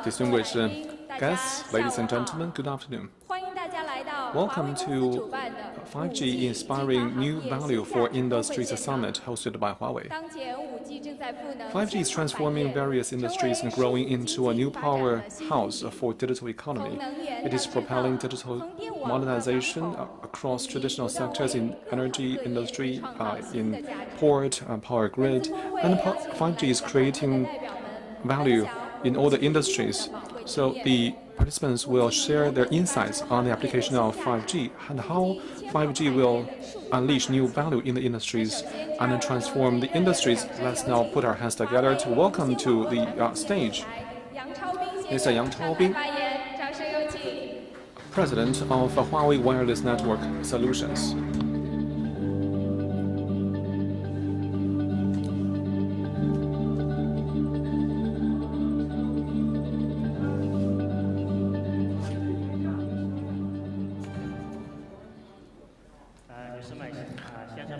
Distinguished guests, ladies and gentlemen, good afternoon. Welcome to 5G Inspiring New Value for Industries Summit hosted by Huawei. 5G is transforming various industries and growing into a new powerhouse for digital economy. It is propelling digital modernization across traditional sectors in energy industry, in port, power grid, and 5G is creating value in all the industries. So the participants will share their insights on the application of 5G and how 5G will unleash new value in the industries and transform the industries. Let's now put our hands together to welcome to the stage Mr. Yang Chaobing, President of Huawei Wireless Network Solutions.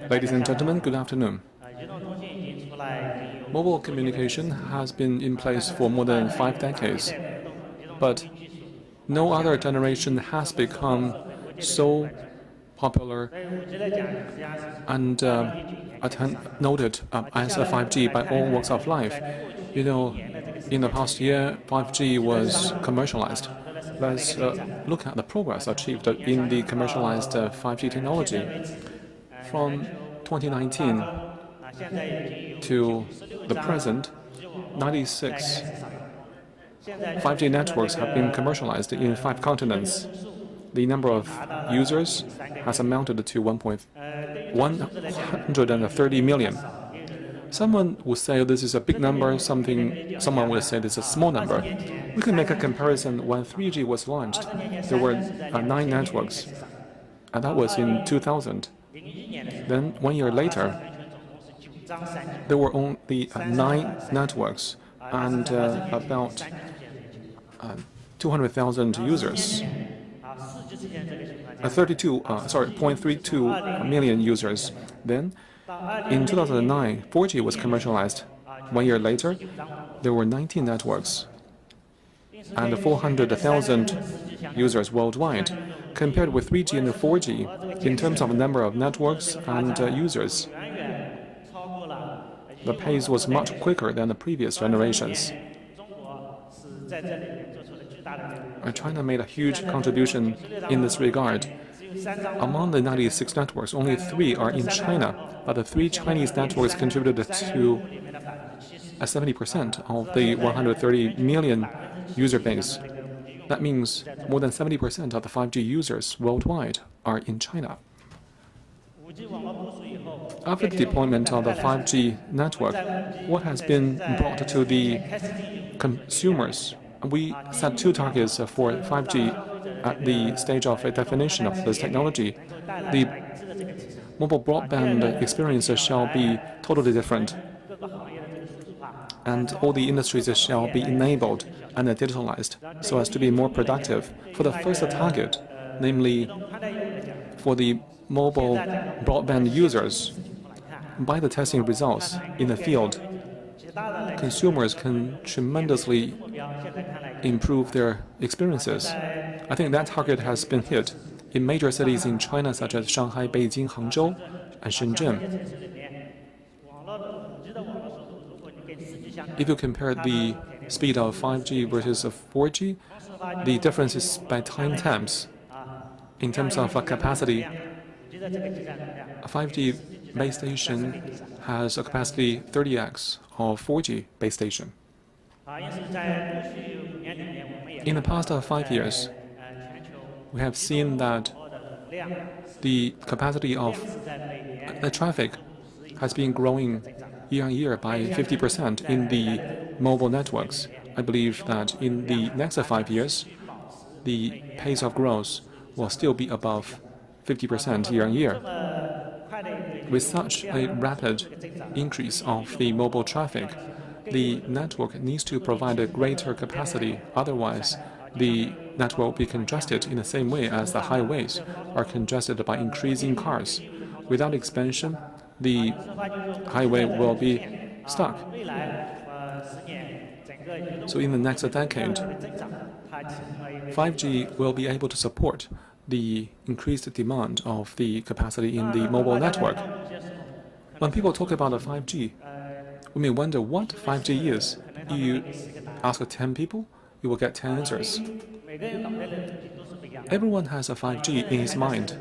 Ladies and gentlemen, good afternoon. Mobile communication has been in place for more than 5 decades, but no other generation has become so popular and noted as a 5G by all walks of life. You know, in the past year, 5G was commercialized. Let's look at the progress achieved in the commercialized 5G technology. From 2019 to the present, 96 5G networks have been commercialized in 5 continents. The number of users has amounted to 130 million. Someone would say this is a big number, someone would say this is a small number. We can make a comparison. When 3G was launched, there were 9 networks, and that was in 2000. Then 1 year later, there were only 9 networks and about 200,000 users. 0.32 million users. Then, in 2009, 4G was commercialized. 1 year later, there were 19 networks and 400,000 users worldwide. Compared with 3G and 4G, in terms of number of networks and users, the pace was much quicker than the previous generations. China made a huge contribution in this regard. Among the 96 networks, only 3 are in China, but the 3 Chinese networks contributed to 70% of the 130 million user base. That means more than 70% of the 5G users worldwide are in China. After the deployment of the 5G network, what has been brought to the consumers? We set 2 targets for 5G at the stage of a definition of this technology. The mobile broadband experiences shall be totally different, and all the industries shall be enabled and digitalized so as to be more productive. For the first target, namely for the mobile broadband users, by the testing results in the field, consumers can tremendously improve their experiences. I think that target has been hit in major cities in China such as Shanghai, Beijing, Hangzhou, and Shenzhen. If you compare the speed of 5G versus 4G, the difference is by 10 times. In terms of capacity, a 5G base station has a capacity 30x of 4G base station. In the past 5 years, we have seen that the capacity of the traffic has been growing year on year by 50% in the mobile networks. I believe that in the next 5 years, the pace of growth will still be above 50% year on year. With such a rapid increase of the mobile traffic, the network needs to provide a greater capacity. Otherwise, the network will be congested in the same way as the highways are congested by increasing cars. Without expansion, the highway will be stuck. So in the next decade, 5G will be able to support the increased demand of the capacity in the mobile network. When people talk about the 5G, we may wonder what 5G is. You ask 10 people, you will get 10 answers. Everyone has a 5G in his mind.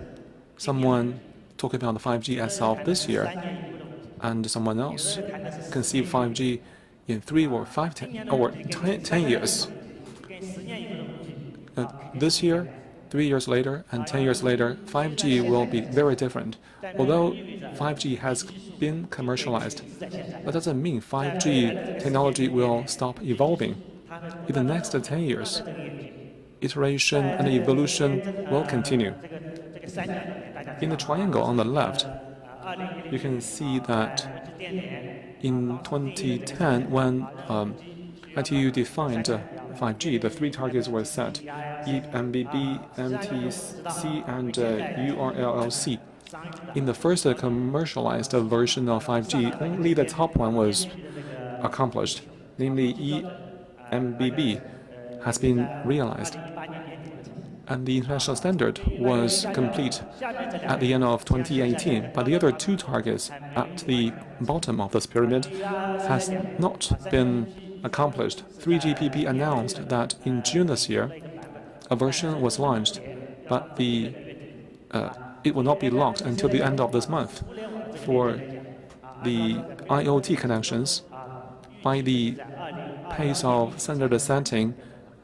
Someone talk about the 5G as of this year, and someone else conceive 5G in 3 or 5, 10 years. This year, 3 years later, and 10 years later, 5G will be very different. Although 5G has been commercialized, that doesn't mean 5G technology will stop evolving. In the next 10 years, iteration and evolution will continue. In the triangle on the left, you can see that in 2010, when ITU defined 5G, the 3 targets were set: eMBB, MTC, and URLLC. In the first commercialized version of 5G, only the top one was accomplished, namely eMBB has been realized. And the international standard was complete at the end of 2018. But the other 2 targets at the bottom of this pyramid has not been accomplished. 3GPP announced that in June this year, a version was launched, but it will not be locked until the end of this month. For the IoT connections, by the pace of standard setting,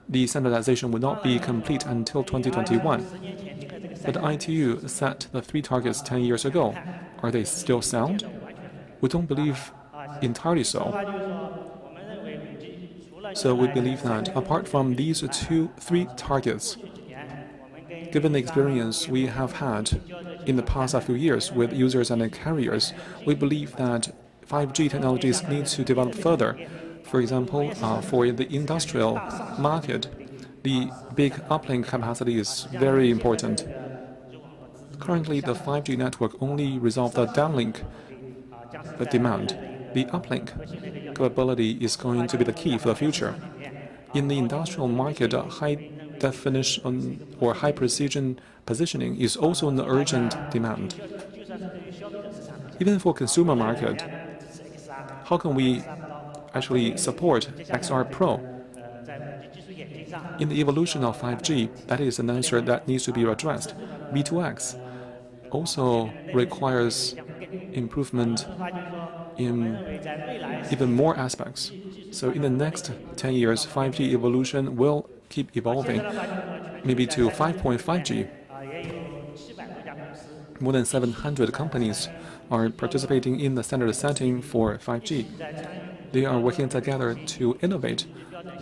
the standardization will not be complete until 2021. But ITU set the 3 targets 10 years ago. Are they still sound? We don't believe entirely so. So we believe that apart from these 3 targets, given the experience we have had in the past few years with users and carriers, we believe that 5G technologies need to develop further. For example, for the industrial market, the big uplink capacity is very important. Currently, the 5G network only resolves the downlink demand. The uplink capability is going to be the key for the future. In the industrial market, high definition or high precision positioning is also an urgent demand. Even for consumer market, how can we actually support XR Pro? In the evolution of 5G, that is an answer that needs to be addressed. V2X also requires improvement in even more aspects. So in the next 10 years, 5G evolution will keep evolving, maybe to 5.5G. More than 700 companies are participating in the standard setting for 5G. They are working together to innovate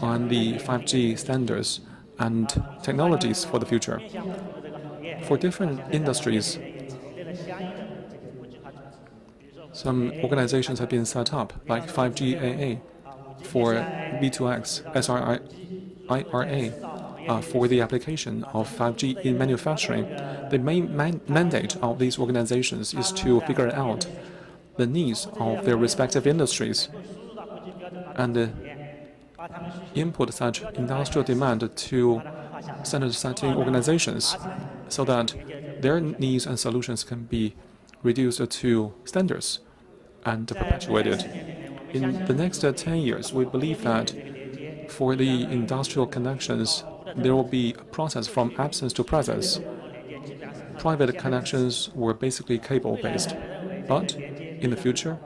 on the 5G standards and technologies for the future. For different industries, some organizations have been set up, like 5G AA for V2X, IRA for the application of 5G in manufacturing. The main mandate of these organizations is to figure out the needs of their respective industries and input such industrial demand to standard-setting organizations so that their needs and solutions can be reduced to standards and perpetuated. In the next 10 years, we believe that for the industrial connections, there will be a process from absence to presence. Private connections were basically cable-based, but in the future,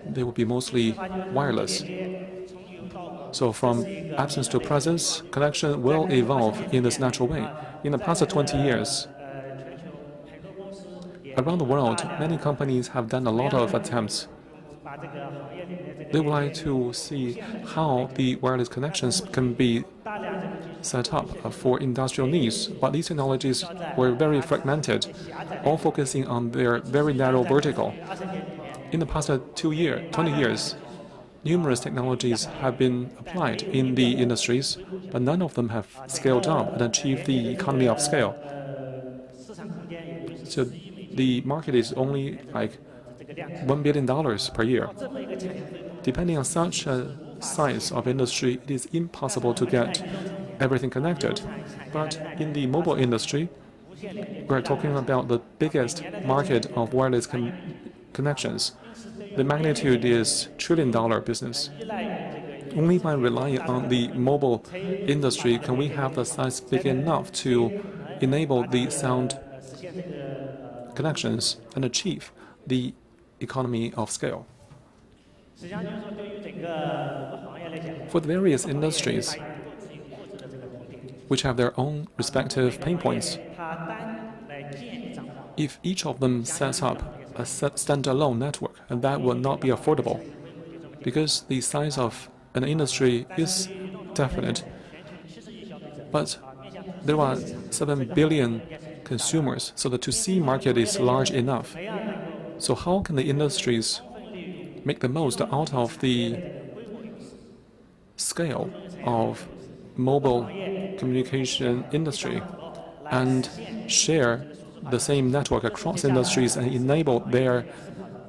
they will be mostly wireless. So from absence to presence, connection will evolve in this natural way. In the past 20 years, around the world, many companies have done a lot of attempts. They would like to see how the wireless connections can be set up for industrial needs, but these technologies were very fragmented, all focusing on their very narrow vertical. In the past 20 years, numerous technologies have been applied in the industries, but none of them have scaled up and achieved the economy of scale. So the market is only like $1 billion per year. Depending on such size of industry, it is impossible to get everything connected. But in the mobile industry, we're talking about the biggest market of wireless connections. The magnitude is trillion-dollar business. Only by relying on the mobile industry can we have the size big enough to enable the sound connections and achieve the economy of scale. For the various industries, which have their own respective pain points, if each of them sets up a standalone network, and that will not be affordable, because the size of an industry is definite, but there are 7 billion consumers, so the 2C market is large enough. So how can the industries make the most out of the scale of mobile communication industry and share the same network across industries and enable their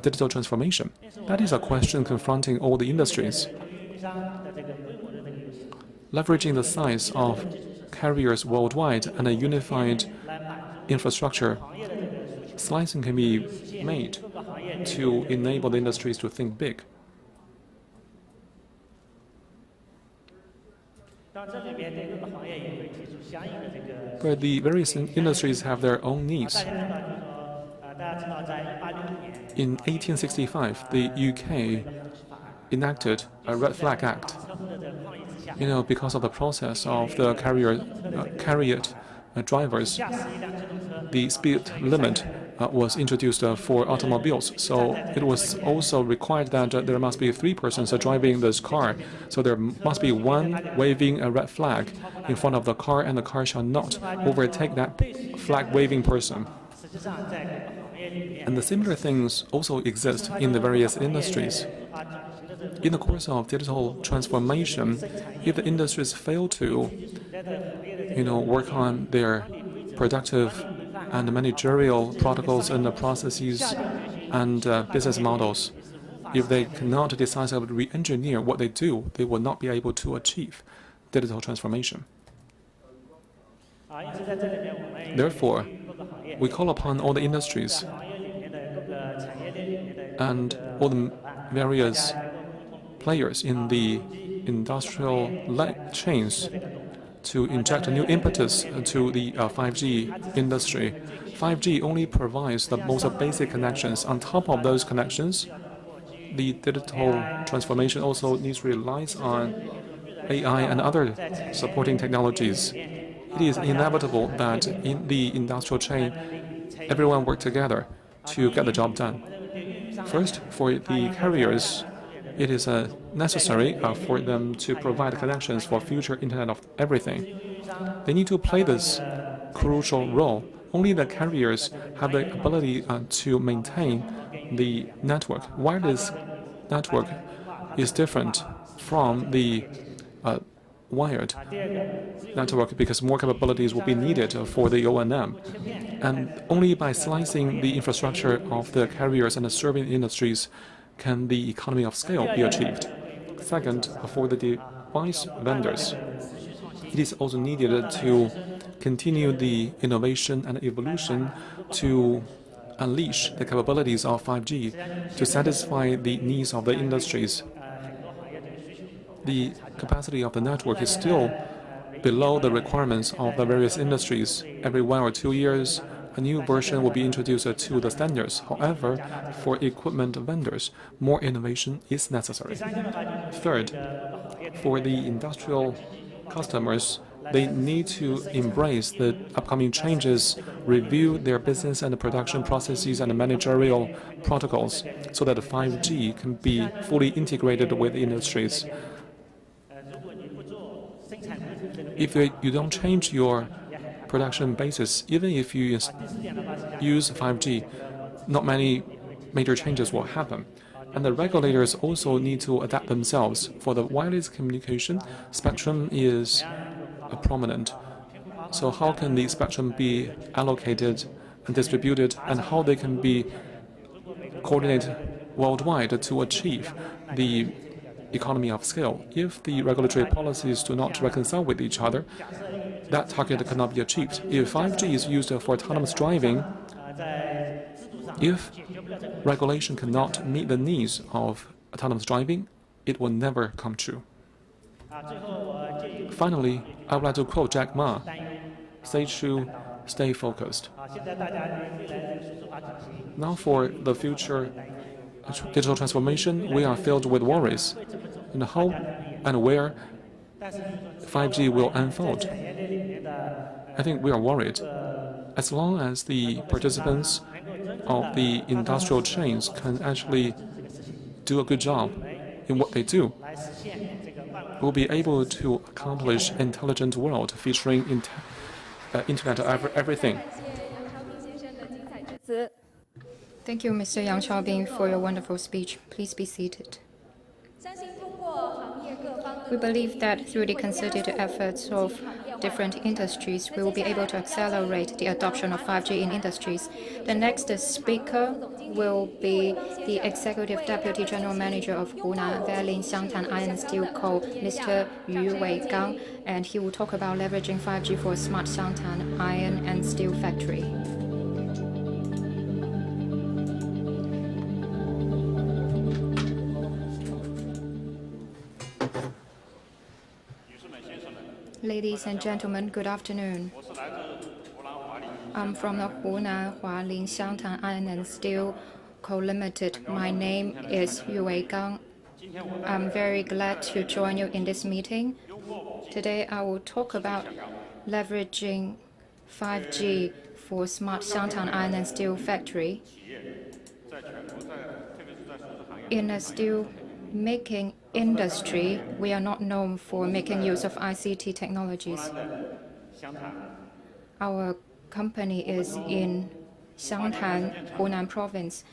digital transformation? That is a question confronting all the industries. Leveraging the size of carriers worldwide and a unified infrastructure, slicing can be made to enable the industries to think big. But the various industries have their own needs. In 1865, the UK enacted a Red Flag Act. Because of the process of the chariot drivers, the speed limit was introduced for automobiles. So it was also required that there must be 3 persons driving this car. So there must be one waving a red flag in front of the car, and the car shall not overtake that flag-waving person. And the similar things also exist in the various industries. In the course of digital transformation, if the industries fail to, work on their productive and managerial protocols and processes and business models, if they cannot decisively re-engineer what they do, they will not be able to achieve digital transformation. Therefore, we call upon all the industries and all the various players in the industrial chains to inject a new impetus to the 5G industry. 5G only provides the most basic connections. On top of those connections, the digital transformation also relies on AI and other supporting technologies. It is inevitable that in the industrial chain, everyone work together to get the job done. First, for the carriers, it is necessary for them to provide connections for future Internet of Everything. They need to play this crucial role. Only the carriers have the ability to maintain the network. Wireless network is different from the wired network because more capabilities will be needed for the O&M. And only by slicing the infrastructure of the carriers and the serving industries can the economy of scale be achieved. Second, for the device vendors, it is also needed to continue the innovation and evolution to unleash the capabilities of 5G to satisfy the needs of the industries. The capacity of the network is still below the requirements of the various industries. Every 1 or 2 years, a new version will be introduced to the standards. However, for equipment vendors, more innovation is necessary. Third, for the industrial customers, they need to embrace the upcoming changes, review their business and production processes and managerial protocols so that 5G can be fully integrated with industries. If you don't change your production basis, even if you use 5G, not many major changes will happen. And the regulators also need to adapt themselves. For the wireless communication, spectrum is prominent. So how can the spectrum be allocated and distributed, and how they can be coordinated worldwide to achieve the economy of scale. If the regulatory policies do not reconcile with each other, that target cannot be achieved. If 5G is used for autonomous driving, if regulation cannot meet the needs of autonomous driving, it will never come true. Finally, I would like to quote Jack Ma: "Stay true, stay focused." Now for the future digital transformation, we are filled with worries and how and where 5G will unfold. I think we are worried. As long as the participants of the industrial chains can actually do a good job in what they do, we'll be able to accomplish an intelligent world featuring Internet of everything. Thank you, Mr. Yang Xiaobing, for your wonderful speech. Please be seated. We believe that through the concerted efforts of different industries, we will be able to accelerate the adoption of 5G in industries. The next speaker will be the Executive Deputy General Manager of Hunan Valley Xiangtan Iron and Steel Co., Mr. Yu Weigang, and he will talk about leveraging 5G for smart Xiangtan Iron and Steel Factory. Ladies and gentlemen, good afternoon. I'm from the Hunan Hualin Xiangtan Iron and Steel Co. Limited. My name is Yu Weigang. I'm very glad to join you in this meeting. Today I will talk about leveraging 5G for smart Xiangtan Iron and Steel Factory. In a steel making industry, we are not known for making use of ICT technologies. Our company is in Xiangtan, Hunan Province.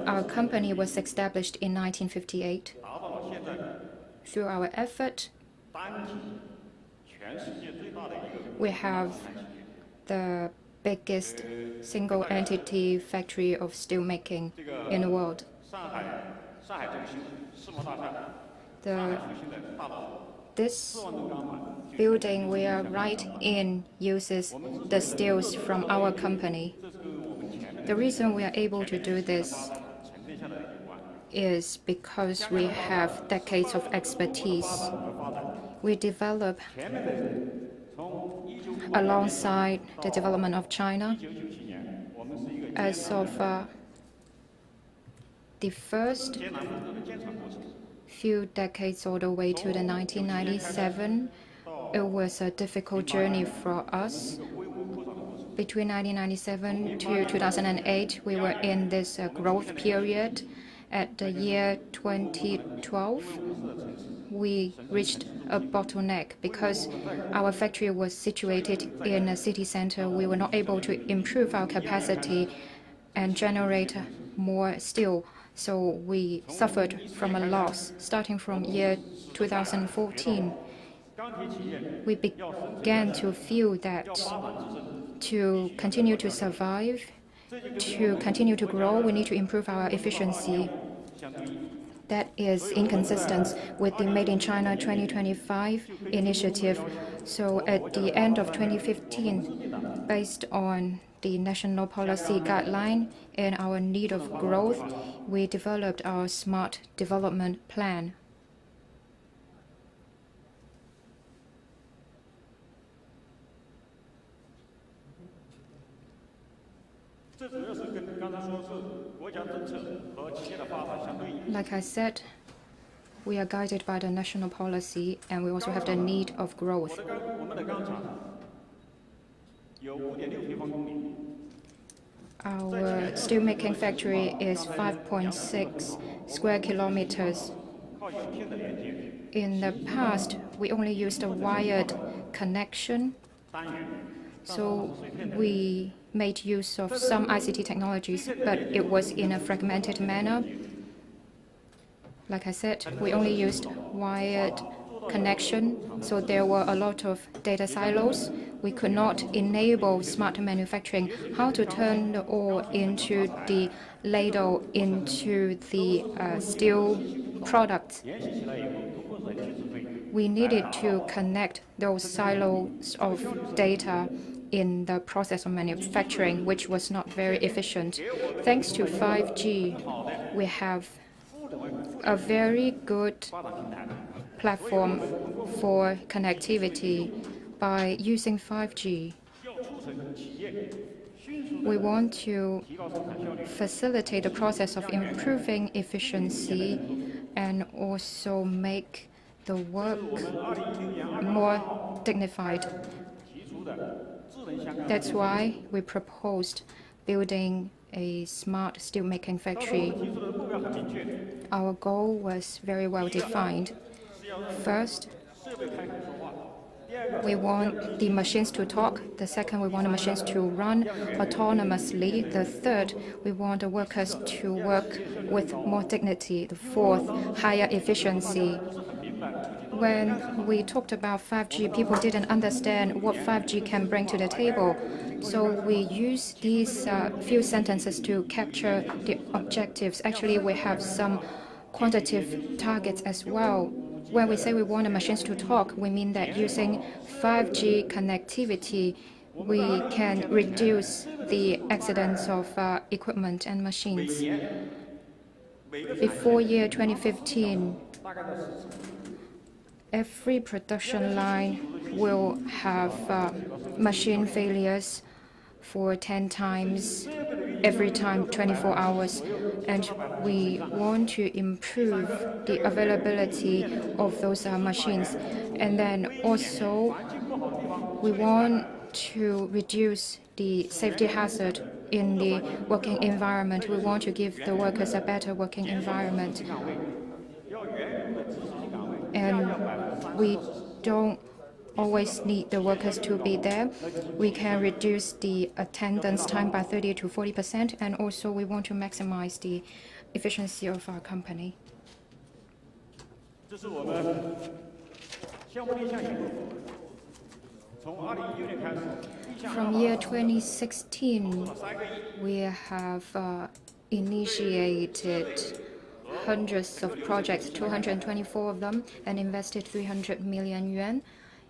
Our company was established in 1958. Through our effort, we have the biggest single entity factory of steelmaking in the world. This building we are right in uses the steels from our company. The reason we are able to do this is because we have decades of expertise. We develop alongside the development of China. As of the first few decades all the way to the 1997, it was a difficult journey for us. Between 1997 to 2008, we were in this growth period. At the year 2012, we reached a bottleneck because our factory was situated in a city center. We were not able to improve our capacity and generate more steel. So we suffered from a loss. Starting from year 2014, we began to feel that to continue to survive, to continue to grow, we need to improve our efficiency. That is inconsistent with the Made in China 2025 initiative. So at the end of 2015, based on the national policy guideline and our need of growth, we developed our smart development plan. Like I said, we are guided by the national policy and we also have the need of growth. Our steelmaking factory is 5.6 square kilometers. In the past, we only used a wired connection, so we made use of some ICT technologies, but it was in a fragmented manner. Like I said, we only used wired connection, so there were a lot of data silos. We could not enable smart manufacturing. How to turn the ore into the ladle into the steel products. We needed to connect those silos of data in the process of manufacturing, which was not very efficient. Thanks to 5G, we have a very good platform for connectivity. By using 5G, we want to facilitate the process of improving efficiency and also make the work more dignified. That's why we proposed building a smart steelmaking factory. Our goal was very well defined. First, we want the machines to talk. The second, we want the machines to run autonomously. The third, we want the workers to work with more dignity. The fourth, higher efficiency. When we talked about 5G, people didn't understand what 5G can bring to the table. So we use these few sentences to capture the objectives. Actually, we have some quantitative targets as well. When we say we want the machines to talk, we mean that using 5G connectivity, we can reduce the accidents of equipment and machines. Before year 2015, every production line will have machine failures for 10 times, every time 24 hours. And we want to improve the availability of those machines. And then also, we want to reduce the safety hazard in the working environment. We want to give the workers a better working environment. And we don't always need the workers to be there. We can reduce the attendance time by 30 to 40%, and also we want to maximize the efficiency of our company. From year 2016, we have initiated hundreds of projects, 224 of them, and invested 300 million yuan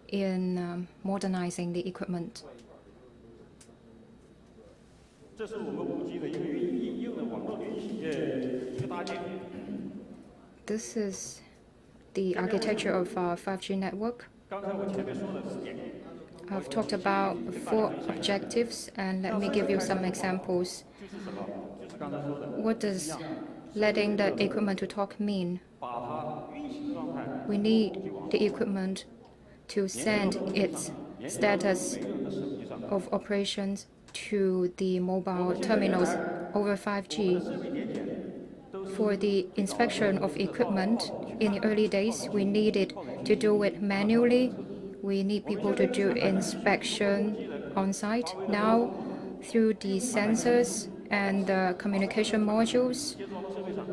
in modernizing the equipment. This is the architecture of our 5G network. I've talked about 4 objectives, and let me give you some examples. What does letting the equipment to talk mean? We need the equipment to send its status of operations to the mobile terminals over 5G. For the inspection of equipment, in the early days, we needed to do it manually. We need people to do inspection on site. Now, through the sensors and the communication modules,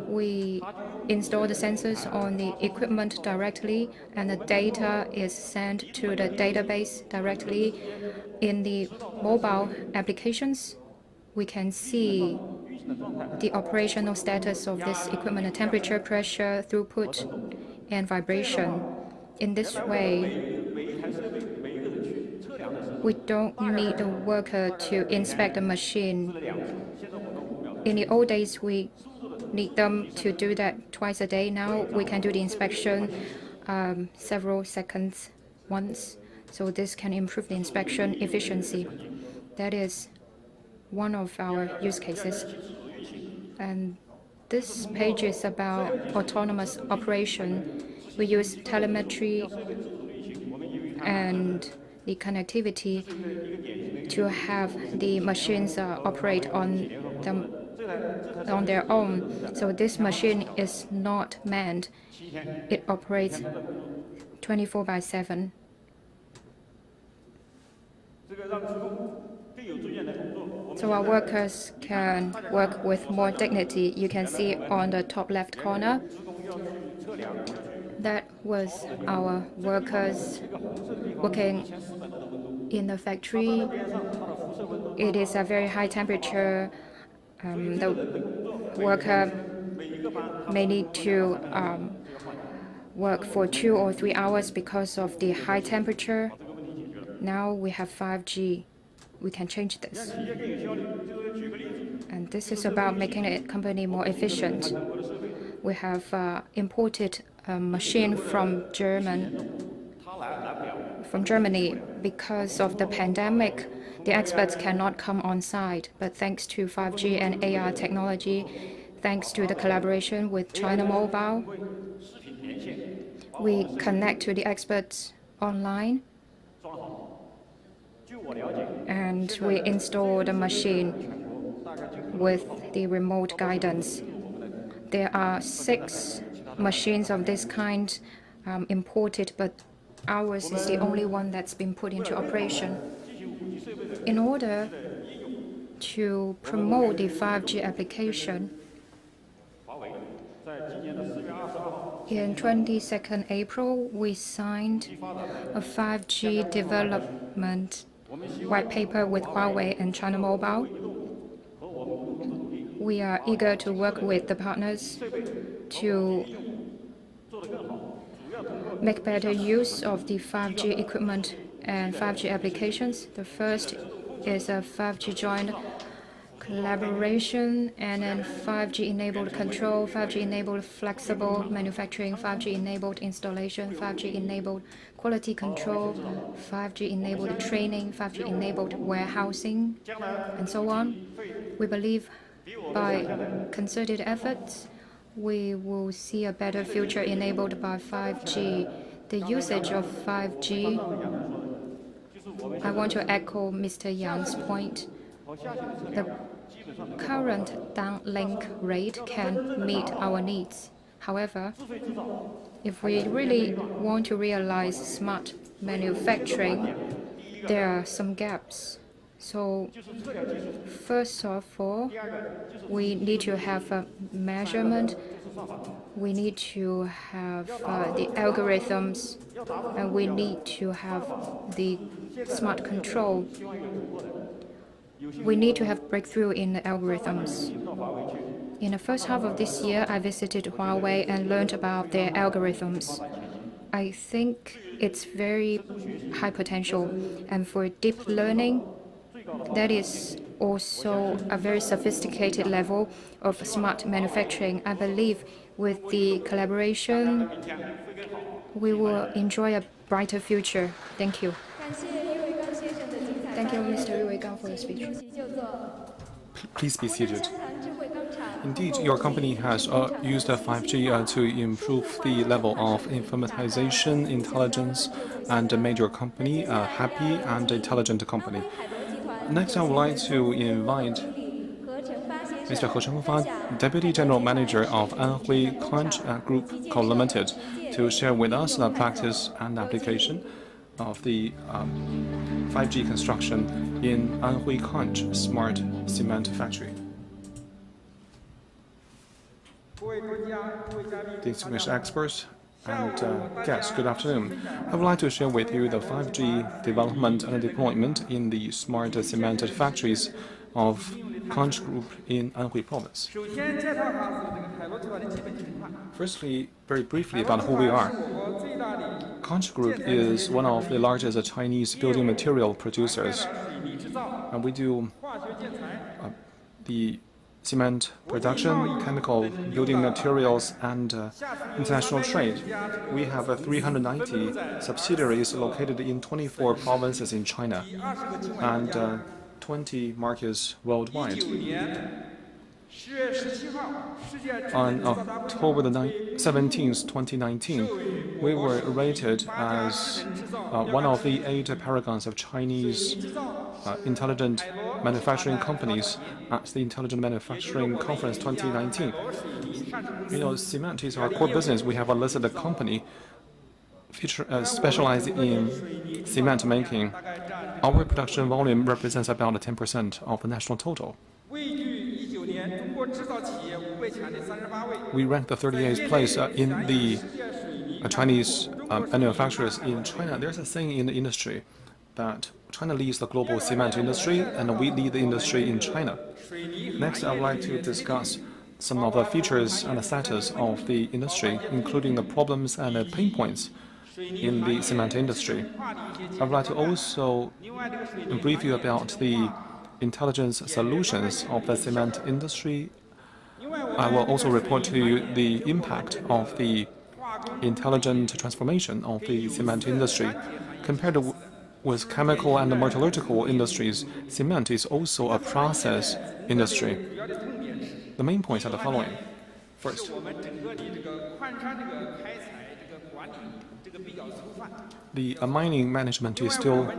we install the sensors on the equipment directly, and the data is sent to the database directly. In the mobile applications, we can see the operational status of this equipment, the temperature, pressure, throughput, and vibration. In this way, we don't need the worker to inspect the machine. In the old days, we need them to do that twice a day. Now we can do the inspection several seconds once. So this can improve the inspection efficiency. That is one of our use cases. And this page is about autonomous operation. We use telemetry and the connectivity to have the machines operate on their own. So this machine is not manned. It operates 24/7. So our workers can work with more dignity. You can see on the top left corner, That was our workers working in the factory. It is a very high temperature. The worker may need to work for 2 or 3 hours because of the high temperature. Now we have 5G. We can change this. And this is about making the company more efficient. We have imported a machine from Germany. Because of the pandemic, the experts cannot come on site. But thanks to 5G and AR technology, thanks to the collaboration with China Mobile, we connect to the experts online, and we install the machine with the remote guidance. There are 6 machines of this kind imported, but ours is the only one that's been put into operation. In order to promote the 5G application, in 22nd April, we signed a 5G development white paper with Huawei and China Mobile. We are eager to work with the partners to make better use of the 5G equipment and 5G applications. The first is a 5G joint collaboration, and then 5G-enabled control, 5G-enabled flexible manufacturing, 5G-enabled installation, 5G-enabled quality control, 5G-enabled training, 5G-enabled warehousing, and so on. We believe by concerted efforts, we will see a better future enabled by 5G. The usage of 5G, I want to echo Mr. Yang's point. The current downlink rate can meet our needs. However, if we really want to realize smart manufacturing, there are some gaps. So, first of all, we need to have a measurement. We need to have the algorithms, and we need to have the smart control. We need to have breakthrough in the algorithms. In the first half of this year, I visited Huawei and learned about their algorithms. I think it's very high potential. And for deep learning, that is also a very sophisticated level of smart manufacturing. I believe with the collaboration, we will enjoy a brighter future. Thank you. Thank you, Mr. Yu Weigang, for your speech. Please be seated. Indeed, your company has used 5G to improve the level of informatization, intelligence, and made your company a happy and intelligent company. Next, I would like to invite Mr. He Chengfa, Deputy General Manager of Anhui Conch Group Co. Limited, to share with us the practice and application of the 5G construction in Anhui Conch Smart Cement Factory. Distinguished experts and guests, good afternoon. I would like to share with you the 5G development and deployment in the smart cement factories of Conch Group in Anhui Province. Firstly, very briefly about who we are. Conch Group is one of the largest Chinese building material producers, and we do the cement production, chemical building materials, and international trade. We have 390 subsidiaries located in 24 provinces in China and 20 markets worldwide. On October 17th, 2019, we were rated as one of the 8 paragons of Chinese intelligent manufacturing companies at the Intelligent Manufacturing Conference 2019. You know, cement is our core business. We have a listed company specializing in cement making. Our production volume represents about 10% of the national total. We ranked the 38th place in the Chinese manufacturers in China. There's a saying in the industry that China leads the global cement industry, and we lead the industry in China. Next, I would like to discuss some of the features and the status of the industry, including the problems and the pain points in the cement industry. I would like to also brief you about the intelligence solutions of the cement industry. I will also report to you the impact of the intelligent transformation of the cement industry. Compared with chemical and metallurgical industries, cement is also a process industry. The main points are the following. First, the mining management is still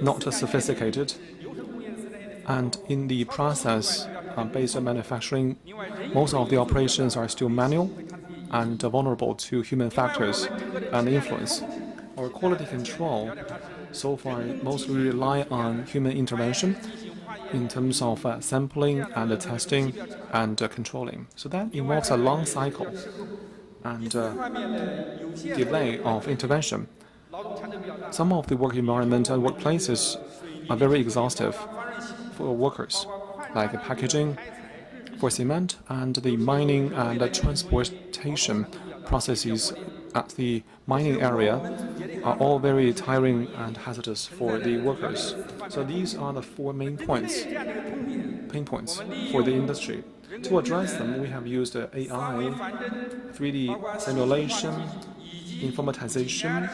not sophisticated, and in the process-based manufacturing, most of the operations are still manual and vulnerable to human factors and influence. Our quality control so far mostly rely on human intervention in terms of sampling and testing and controlling. So that involves a long cycle and delay of intervention. Some of the work environment and workplaces are very exhaustive for workers, like packaging for cement and the mining and the transportation processes at the mining area are all very tiring and hazardous for the workers. So these are the four main pain points for the industry. To address them, we have used AI, 3D simulation, informatization,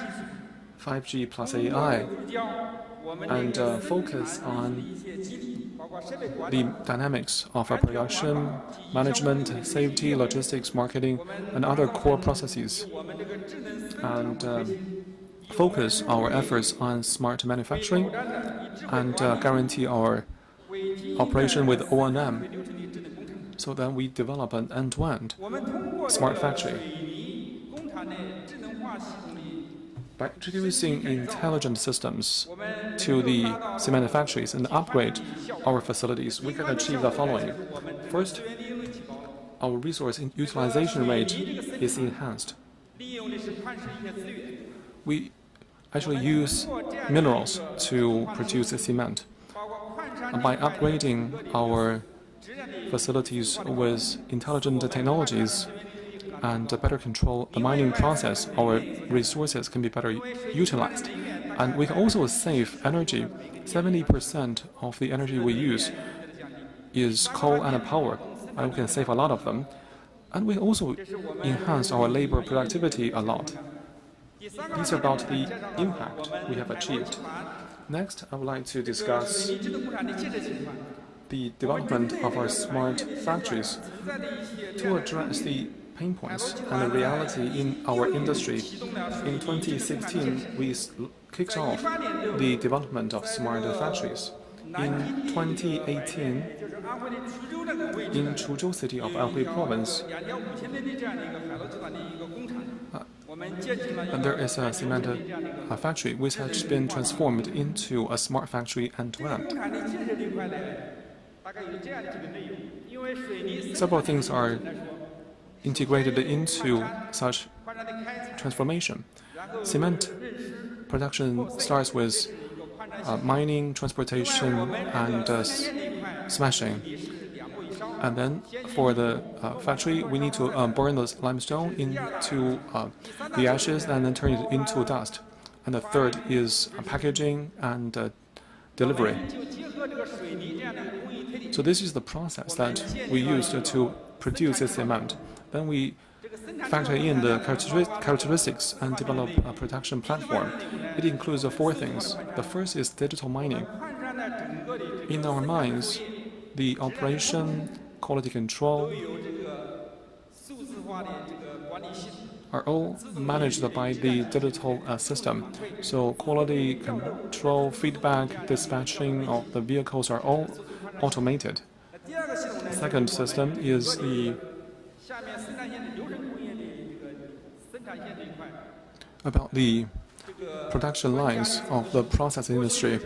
5G plus AI, and focus on the dynamics of our production, management, safety, logistics, marketing, and other core processes, and focus our efforts on smart manufacturing and guarantee our operation with O&M, so that we develop an end-to-end smart factory. By introducing intelligent systems to the cement factories and upgrade our facilities, we can achieve the following. First, our resource utilization rate is enhanced. We actually use minerals to produce cement. And by upgrading our facilities with intelligent technologies and better control the mining process, our resources can be better utilized. And we can also save energy. 70% of the energy we use is coal and power, and we can save a lot of them. And we also enhance our labor productivity a lot. These are about the impact we have achieved. Next, I would like to discuss the development of our smart factories to address the pain points and the reality in our industry. In 2016, we kicked off the development of smart factories. In 2018, in Chuzhou city of Anhui province, there is a cement factory which has been transformed into a smart factory end-to-end. Several things are integrated into such transformation. Cement production starts with mining, transportation, and smashing. And then for the factory, we need to burn the limestone into the ashes and then turn it into dust. And the third is packaging and delivery. So this is the process that we use to produce the cement. Then we factor in the characteristics and develop a production platform. It includes four things. The first is digital mining. In our mines, the operation, quality control are all managed by the digital system. So quality control, feedback, dispatching of the vehicles are all automated. The second system is about the production lines of the process industry.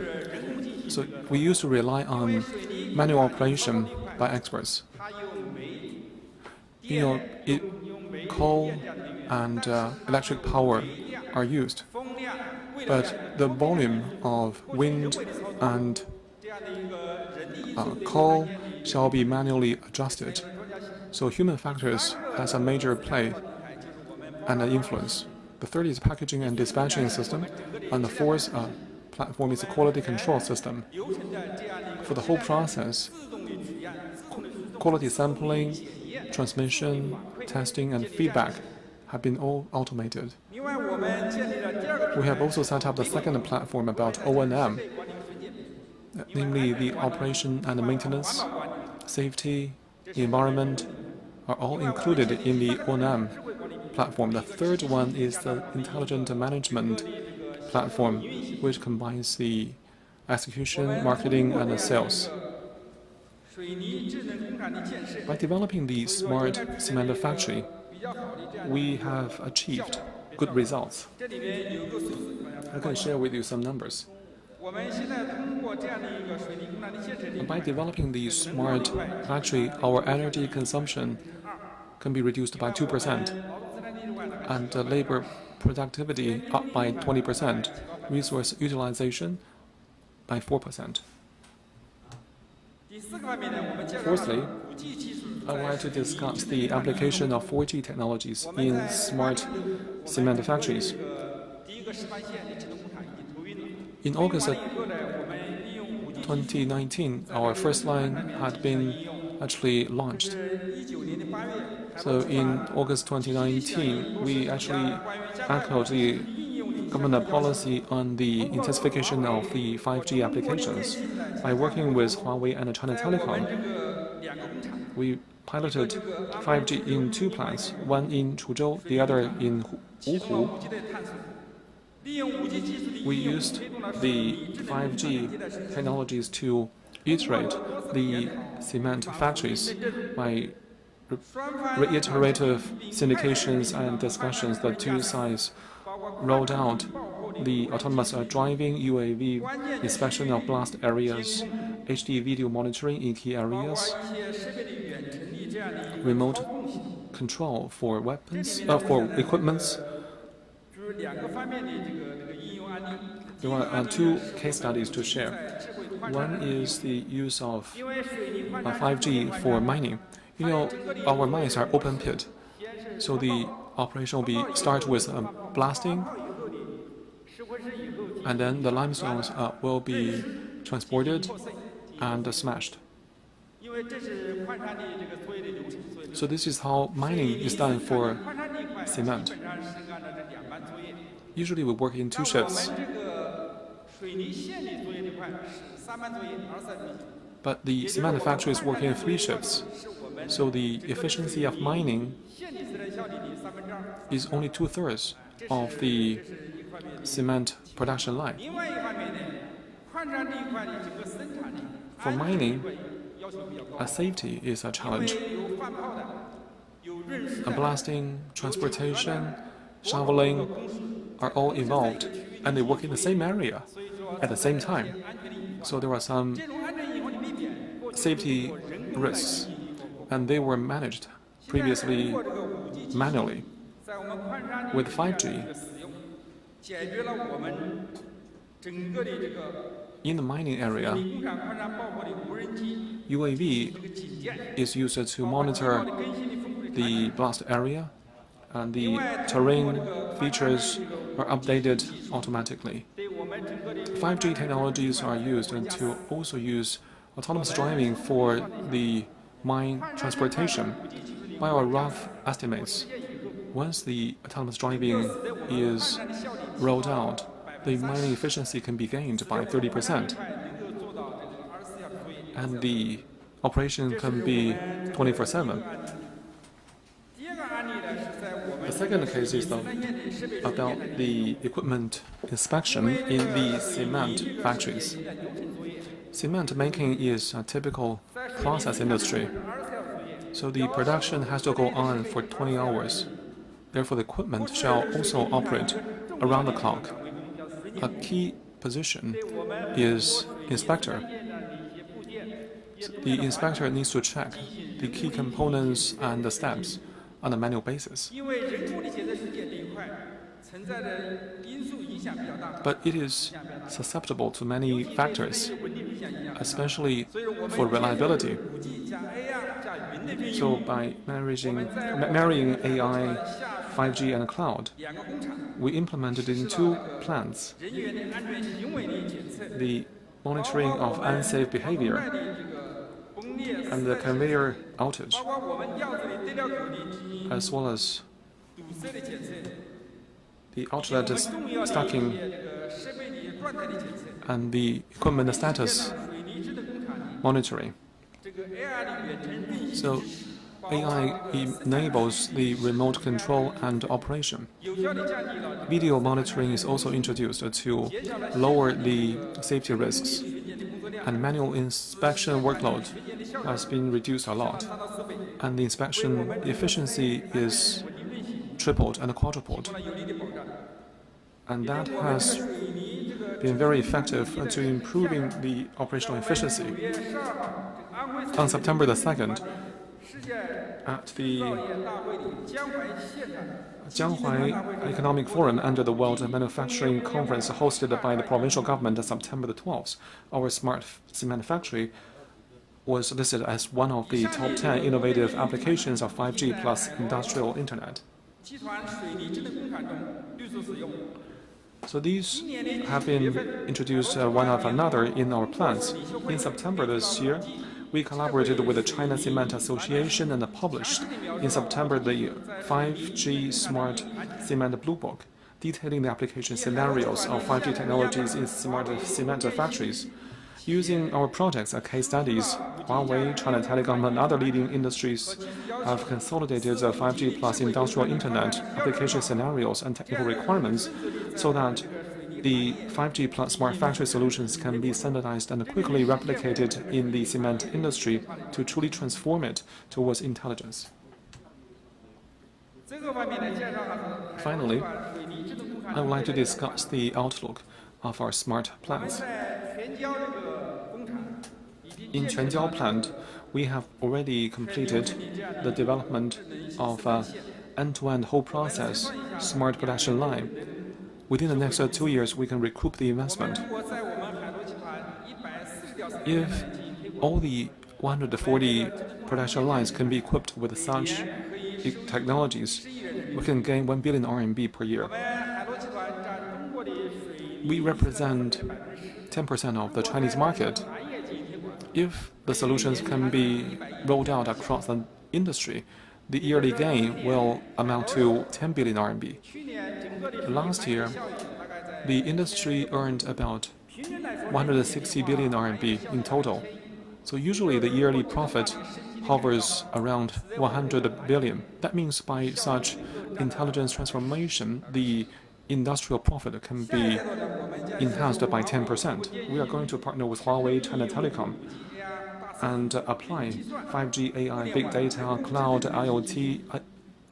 So we used to rely on manual operation by experts. coal and electric power are used, but the volume of wind and coal shall be manually adjusted. So human factors has a major play and an influence. The third is packaging and dispatching system, and the fourth platform is a quality control system. For the whole process, quality sampling, transmission, testing, and feedback have been all automated. We have also set up the second platform about O&M, namely the operation and maintenance, safety, environment are all included in the O&M platform. The third one is the intelligent management platform, which combines the execution, marketing, and the sales. By developing the smart cement factory, we have achieved good results. I can share with you some numbers. By developing the smart factory, our energy consumption can be reduced by 2%, and labor productivity up by 20%, resource utilization by 4%. Fourthly, I would like to discuss the application of 4G technologies in smart cement factories. In August 2019, our first line had been actually launched. So in August 2019, we actually echoed the government policy on the intensification of the 5G applications. By working with Huawei and China Telecom, we piloted 5G in two plants, one in Chuzhou, the other in Wuhu. We used the 5G technologies to iterate the cement factories by reiterative syndications and discussions. The two sides rolled out the autonomous driving, UAV inspection of blast areas, HD video monitoring in key areas, remote control for weapons, for equipments. There are two case studies to share. One is the use of 5G for mining. Our mines are open pit, so the operation will start with blasting, and then the limestones will be transported and smashed. So this is how mining is done for cement. Usually we work in two shifts, but the cement factory is working in 3 shifts. So the efficiency of mining is only 2/3 of the cement production line. For mining, safety is a challenge. Blasting, transportation, shoveling are all involved, and they work in the same area at the same time. So there are some safety risks, and they were managed previously manually. With 5G, in the mining area, UAV is used to monitor the blast area, and the terrain features are updated automatically. 5G technologies are used to also use autonomous driving for the mine transportation. By our rough estimates, once the autonomous driving is rolled out, the mining efficiency can be gained by 30%, and the operation can be 24/7. The second case is about the equipment inspection in the cement factories. Cement making is a typical process industry, so the production has to go on for 20 hours. Therefore, the equipment shall also operate around the clock. A key position is inspector. The inspector needs to check the key components and the steps on a manual basis. But it is susceptible to many factors, especially for reliability. So by marrying AI, 5G, and cloud, we implemented in 2 plants the monitoring of unsafe behavior and the conveyor outage, as well as the outlet stacking and the equipment status monitoring. So AI enables the remote control and operation. Video monitoring is also introduced to lower the safety risks, and manual inspection workload has been reduced a lot, and the inspection efficiency is tripled and quadrupled. And that has been very effective to improving the operational efficiency. On September the 2nd, at the Jianghuai Economic Forum under the World Manufacturing Conference hosted by the provincial government on September the 12th, our smart cement factory was listed as one of the top 10 innovative applications of 5G plus industrial internet. So these have been introduced one after another in our plants. In September this year, we collaborated with the China Cement Association and published in September the 5G Smart Cement Blue Book, detailing the application scenarios of 5G technologies in smart cement factories. Using our projects as case studies, Huawei, China Telecom, and other leading industries have consolidated 5G plus industrial internet application scenarios and technical requirements so that the 5G plus smart factory solutions can be standardized and quickly replicated in the cement industry to truly transform it towards intelligence. Finally, I would like to discuss the outlook of our smart plants. In Quanjiao plant, we have already completed the development of an end-to-end whole process smart production line. Within the next 2 years, we can recoup the investment. If all the 140 production lines can be equipped with such technologies, we can gain 1 billion RMB per year. We represent 10% of the Chinese market. If the solutions can be rolled out across the industry, the yearly gain will amount to 10 billion RMB. Last year, the industry earned about 160 billion RMB in total. So usually the yearly profit hovers around 100 billion. That means by such intelligence transformation, the industrial profit can be enhanced by 10%. We are going to partner with Huawei, China Telecom, and apply 5G, AI, big data, cloud, IoT,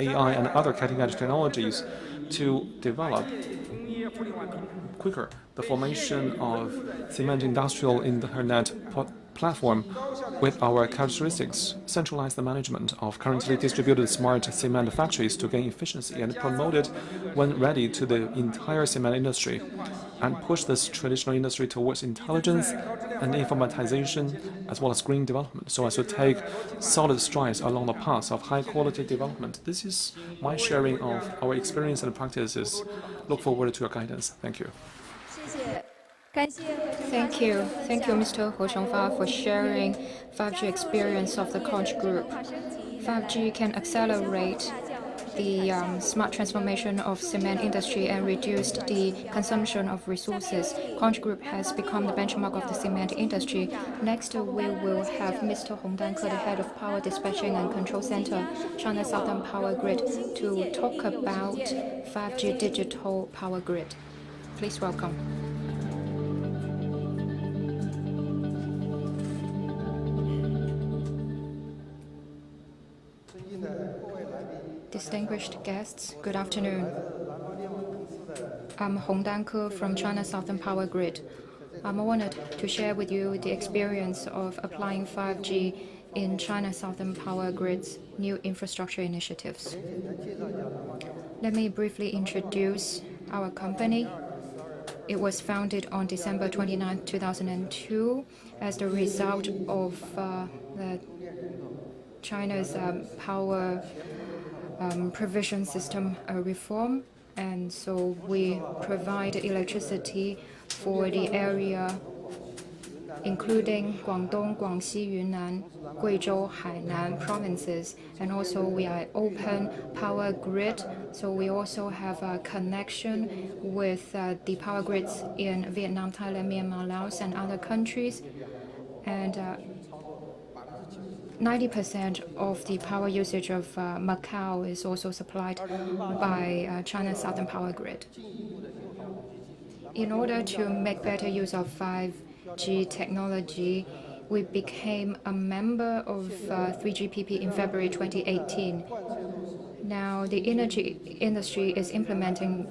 AI, and other cutting-edge technologies to develop quicker the formation of cement industrial internet platform with our characteristics, centralize the management of currently distributed smart cement factories to gain efficiency and promote it when ready to the entire cement industry, and push this traditional industry towards intelligence and informatization as well as green development so as to take solid strides along the path of high-quality development. This is my sharing of our experience and practices. Look forward to your guidance. Thank you. Thank you. Thank you, Mr. He Xiongfa, for sharing 5G experience of the Conch Group. 5G can accelerate the smart transformation of cement industry and reduce the consumption of resources. Conch Group has become the benchmark of the cement industry. Next, we will have Mr. Hong Danke, the head of Power Dispatching and Control Center, China Southern Power Grid, to talk about 5G digital power grid. Please welcome. Distinguished guests, good afternoon. I'm Hong Danke from China Southern Power Grid. I'm honored to share with you the experience of applying 5G in China Southern Power Grid's new infrastructure initiatives. Let me briefly introduce our company. It was founded on December 29, 2002, as the result of China's power provision system reform. And so we provide electricity for the area including Guangdong, Guangxi, Yunnan, Guizhou, Hainan provinces. And also we are open power grid, so we also have a connection with the power grids in Vietnam, Thailand, Myanmar, Laos, and other countries. And 90% of the power usage of Macau is also supplied by China's Southern Power Grid. In order to make better use of 5G technology, we became a member of 3GPP in February 2018. Now, the energy industry is implementing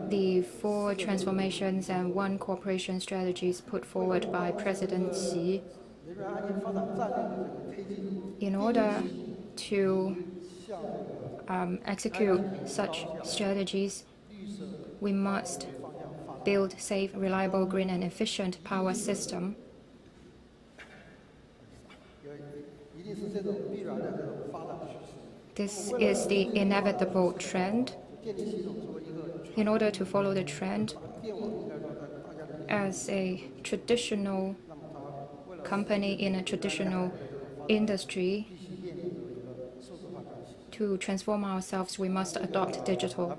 the 4 transformations and 1 cooperation strategies put forward by President Xi. In order to execute such strategies, we must build safe, reliable, green, and efficient power system. This is the inevitable trend. In order to follow the trend, as a traditional company in a traditional industry, to transform ourselves, we must adopt digital.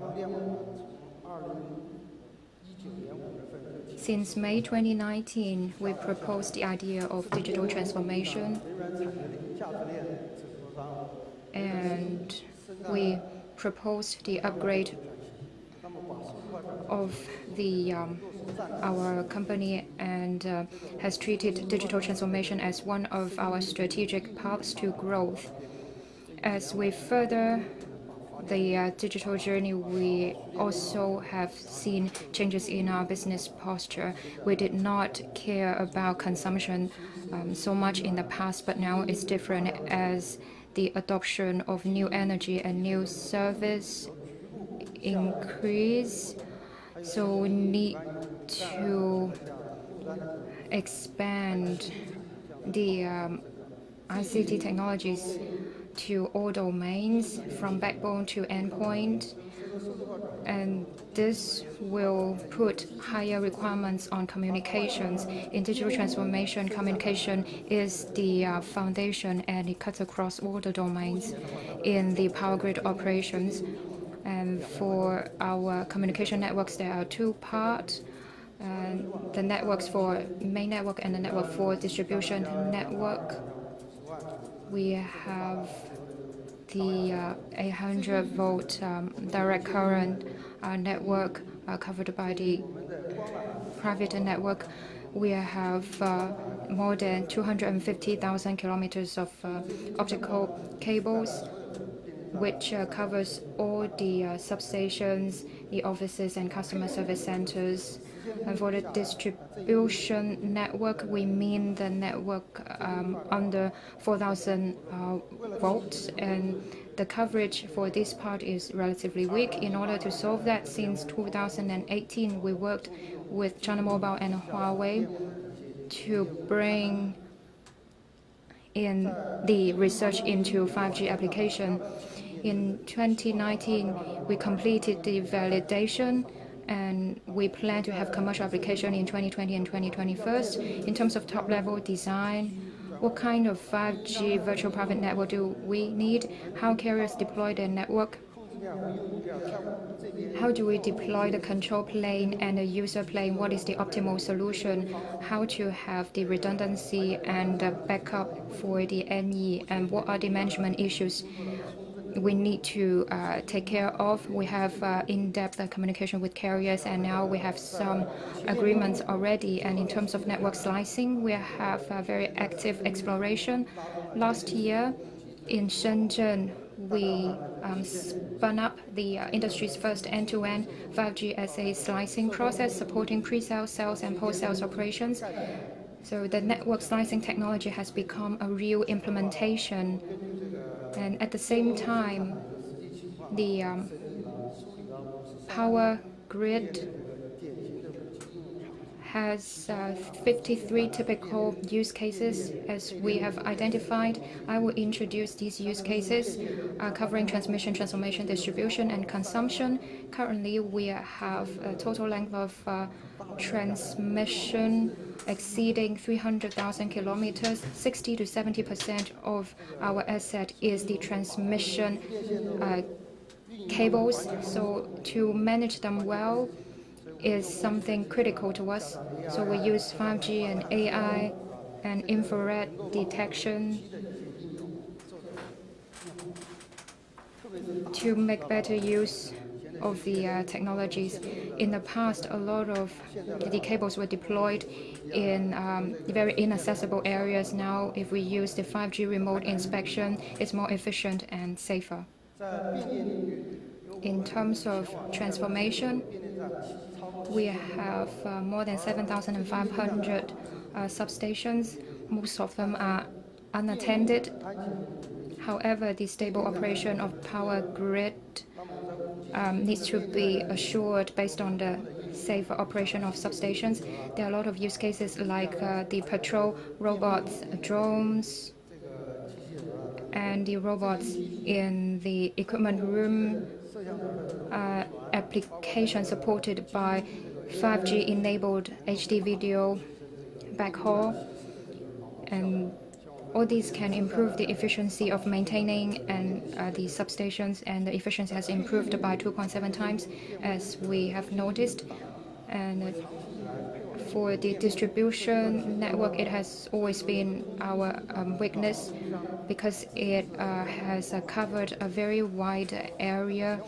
Since May 2019, we proposed the idea of digital transformation, and we proposed the upgrade of our company and has treated digital transformation as one of our strategic paths to growth. As we further the digital journey, we also have seen changes in our business posture. We did not care about consumption so much in the past, but now it's different as the adoption of new energy and new service increase. So we need to expand the ICT technologies to all domains, from backbone to endpoint, and this will put higher requirements on communications. In digital transformation, communication is the foundation, and it cuts across all the domains in the power grid operations. And for our communication networks, there are 2 parts. The networks for main network and the network for distribution network. We have the 800-volt direct current network covered by the private network. We have more than 250,000 kilometers of optical cables, which covers all the substations, the offices, and customer service centers. And for the distribution network, we mean the network under 4,000 volts, and the coverage for this part is relatively weak. In order to solve that, since 2018, we worked with China Mobile and Huawei to bring in the research into 5G application. In 2019, we completed the validation, and we plan to have commercial application in 2020 and 2021. In terms of top-level design, what kind of 5G virtual private network do we need? How carriers deploy their network? How do we deploy the control plane and the user plane? What is the optimal solution? How to have the redundancy and the backup for the NE? And what are the management issues we need to take care of? We have in-depth communication with carriers, and now we have some agreements already. And in terms of network slicing, we have a very active exploration. Last year in Shenzhen, we spun up the industry's first end-to-end 5G SA slicing process, supporting pre-sales, sales, and post-sales operations. So the network slicing technology has become a real implementation. And at the same time, the power grid has 53 typical use cases as we have identified. I will introduce these use cases covering transmission, transformation, distribution, and consumption. Currently, we have a total length of transmission exceeding 300,000 kilometers. 60 to 70% of our asset is the transmission cables. So to manage them well is something critical to us. So we use 5G and AI and infrared detection to make better use of the technologies. In the past, a lot of the cables were deployed in very inaccessible areas. Now, if we use the 5G remote inspection, it's more efficient and safer. In terms of transformation, we have more than 7,500 substations. Most of them are unattended. However, the stable operation of power grid needs to be assured based on the safer operation of substations. There are a lot of use cases like the patrol robots, drones, and the robots in the equipment room, application supported by 5G enabled HD video backhaul, and all these can improve the efficiency of maintaining and the substations, and the efficiency has improved by 2.7 times, as we have noticed. And for the distribution network, it has always been our weakness because it has covered a very wide area.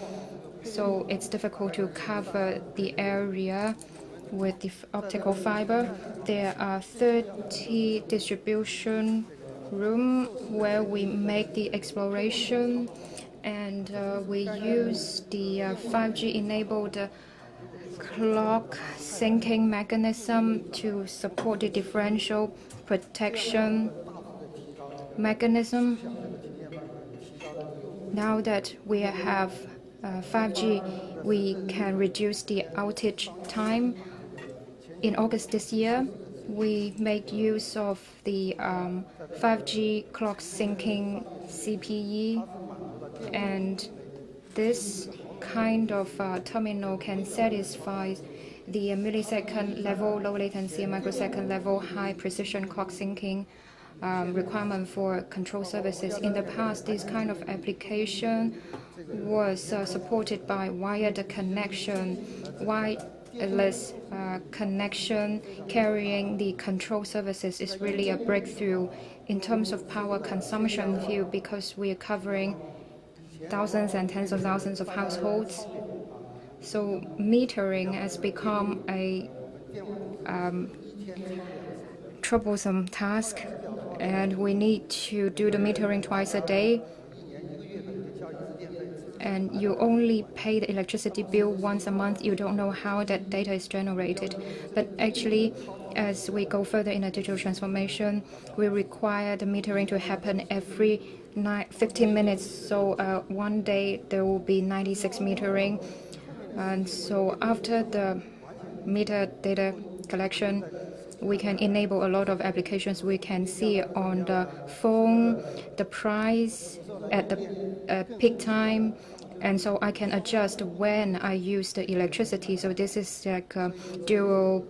So it's difficult to cover the area with the optical fiber. There are 30 distribution room where we make the exploration, and we use the 5G enabled clock syncing mechanism to support the differential protection mechanism. Now that we have 5G, we can reduce the outage time. In August this year, we made use of the 5G clock syncing CPE, and this kind of terminal can satisfy the millisecond level, low latency, microsecond level, high precision clock syncing requirement for control services. In the past, this kind of application was supported by wired connection, wireless connection carrying the control services is really a breakthrough in terms of power consumption view, because we are covering thousands and tens of thousands of households. So metering has become a troublesome task, and we need to do the metering twice a day. And you only pay the electricity bill once a month. You don't know how that data is generated. But actually, as we go further in the digital transformation, we require the metering to happen every 15 minutes. So one day there will be 96 metering. And so after the meter data collection, we can enable a lot of applications. We can see on the phone the price at the peak time, and so I can adjust when I use the electricity. So this is like a dual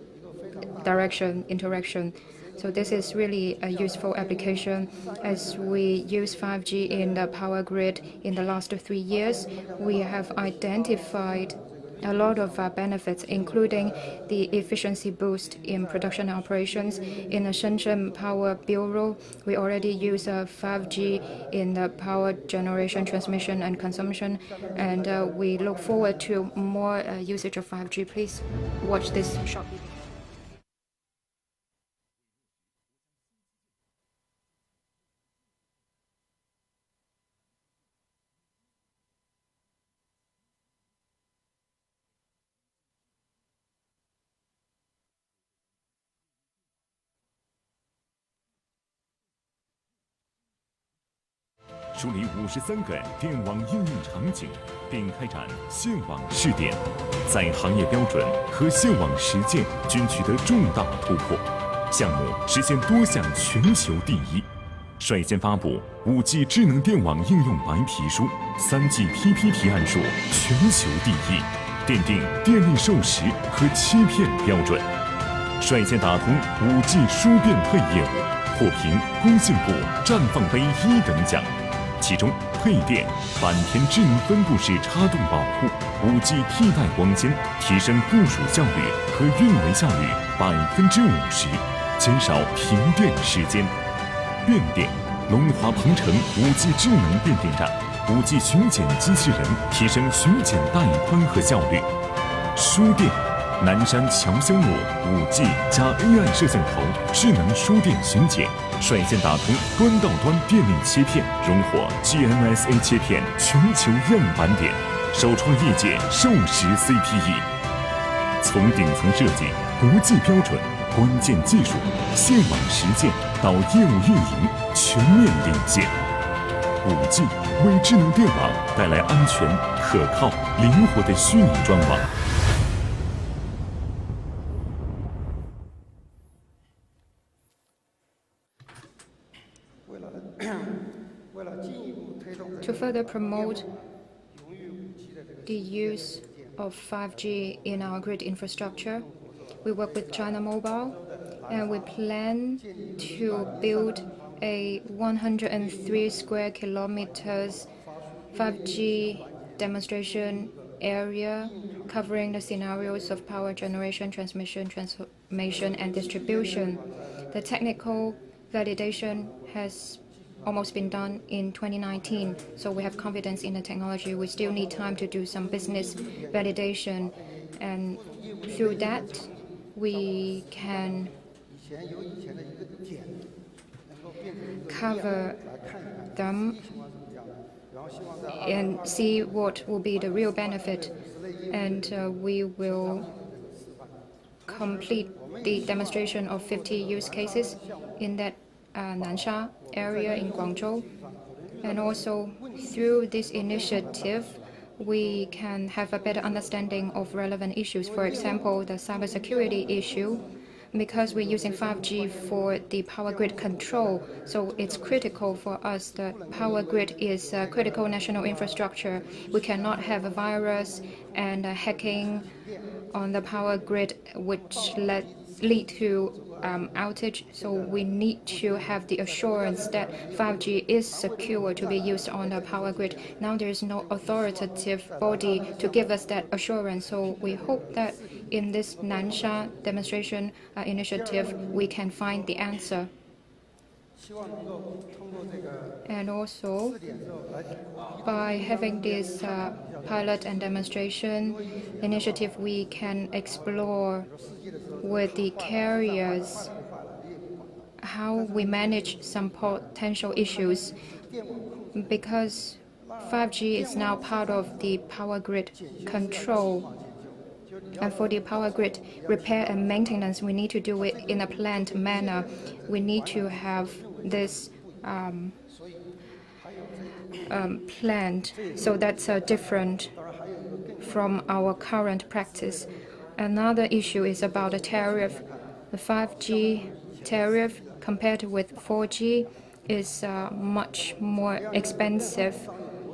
direction interaction. So this is really a useful application. As we use 5G in the power grid in the last 3 years, we have identified a lot of benefits, including the efficiency boost in production operations. In the Shenzhen Power Bureau, we already use 5G in the power generation, transmission, and consumption, and we look forward to more usage of 5G. Please watch this short video. 梳理53个电网应用场景，并开展线网试点，在行业标准和线网实践均取得重大突破，项目实现多项全球第一。率先发布5G 智能电网应用白皮书，3GPP 提案数全球第一，奠定电力授时和切片标准。率先打通5G 输变配业务，获评工信部绽放杯1等奖。其中，配电、坂田智能分布式插动保护、5G 替代光纤，提升部署效率和运维效率50%，减少停电时间。变电，龙华鹏城5G 智能变电站，5G 巡检机器人提升巡检带宽和效率。输电，南山侨香路5G 加 AI 摄像头智能输电巡检，率先打通端到端电力切片，荣获 GNSA 切片全球样板点，首创业界授时 CPE。从顶层设计、国际标准、关键技术、线网实践到业务运营，全面领先。5G 为智能电网带来安全、可靠、灵活的虚拟专网。To further promote the use of 5G in our grid infrastructure, we work with China Mobile, and we plan to build a 103 square kilometers 5G demonstration area covering the scenarios of power generation, transmission, transformation, and distribution. The technical validation has almost been done in 2019, so we have confidence in the technology. We still need time to do some business validation, and through that, we can cover them and see what will be the real benefit, and we will complete the demonstration of 50 use cases in that Nansha area in Guangzhou. And also, through this initiative, we can have a better understanding of relevant issues. For example, the cybersecurity issue, because we're using 5G for the power grid control, so it's critical for us. The power grid is a critical national infrastructure. We cannot have a virus and hacking on the power grid, which lead to outage. So we need to have the assurance that 5G is secure to be used on the power grid. Now there is no authoritative body to give us that assurance. So we hope that in this Nansha demonstration initiative, we can find the answer. And also, by having this pilot and demonstration initiative, we can explore with the carriers how we manage some potential issues, because 5G is now part of the power grid control. And for the power grid repair and maintenance, we need to do it in a planned manner. We need to have this planned, so that's different from our current practice. Another issue is about the tariff. The 5G tariff compared with 4G is much more expensive.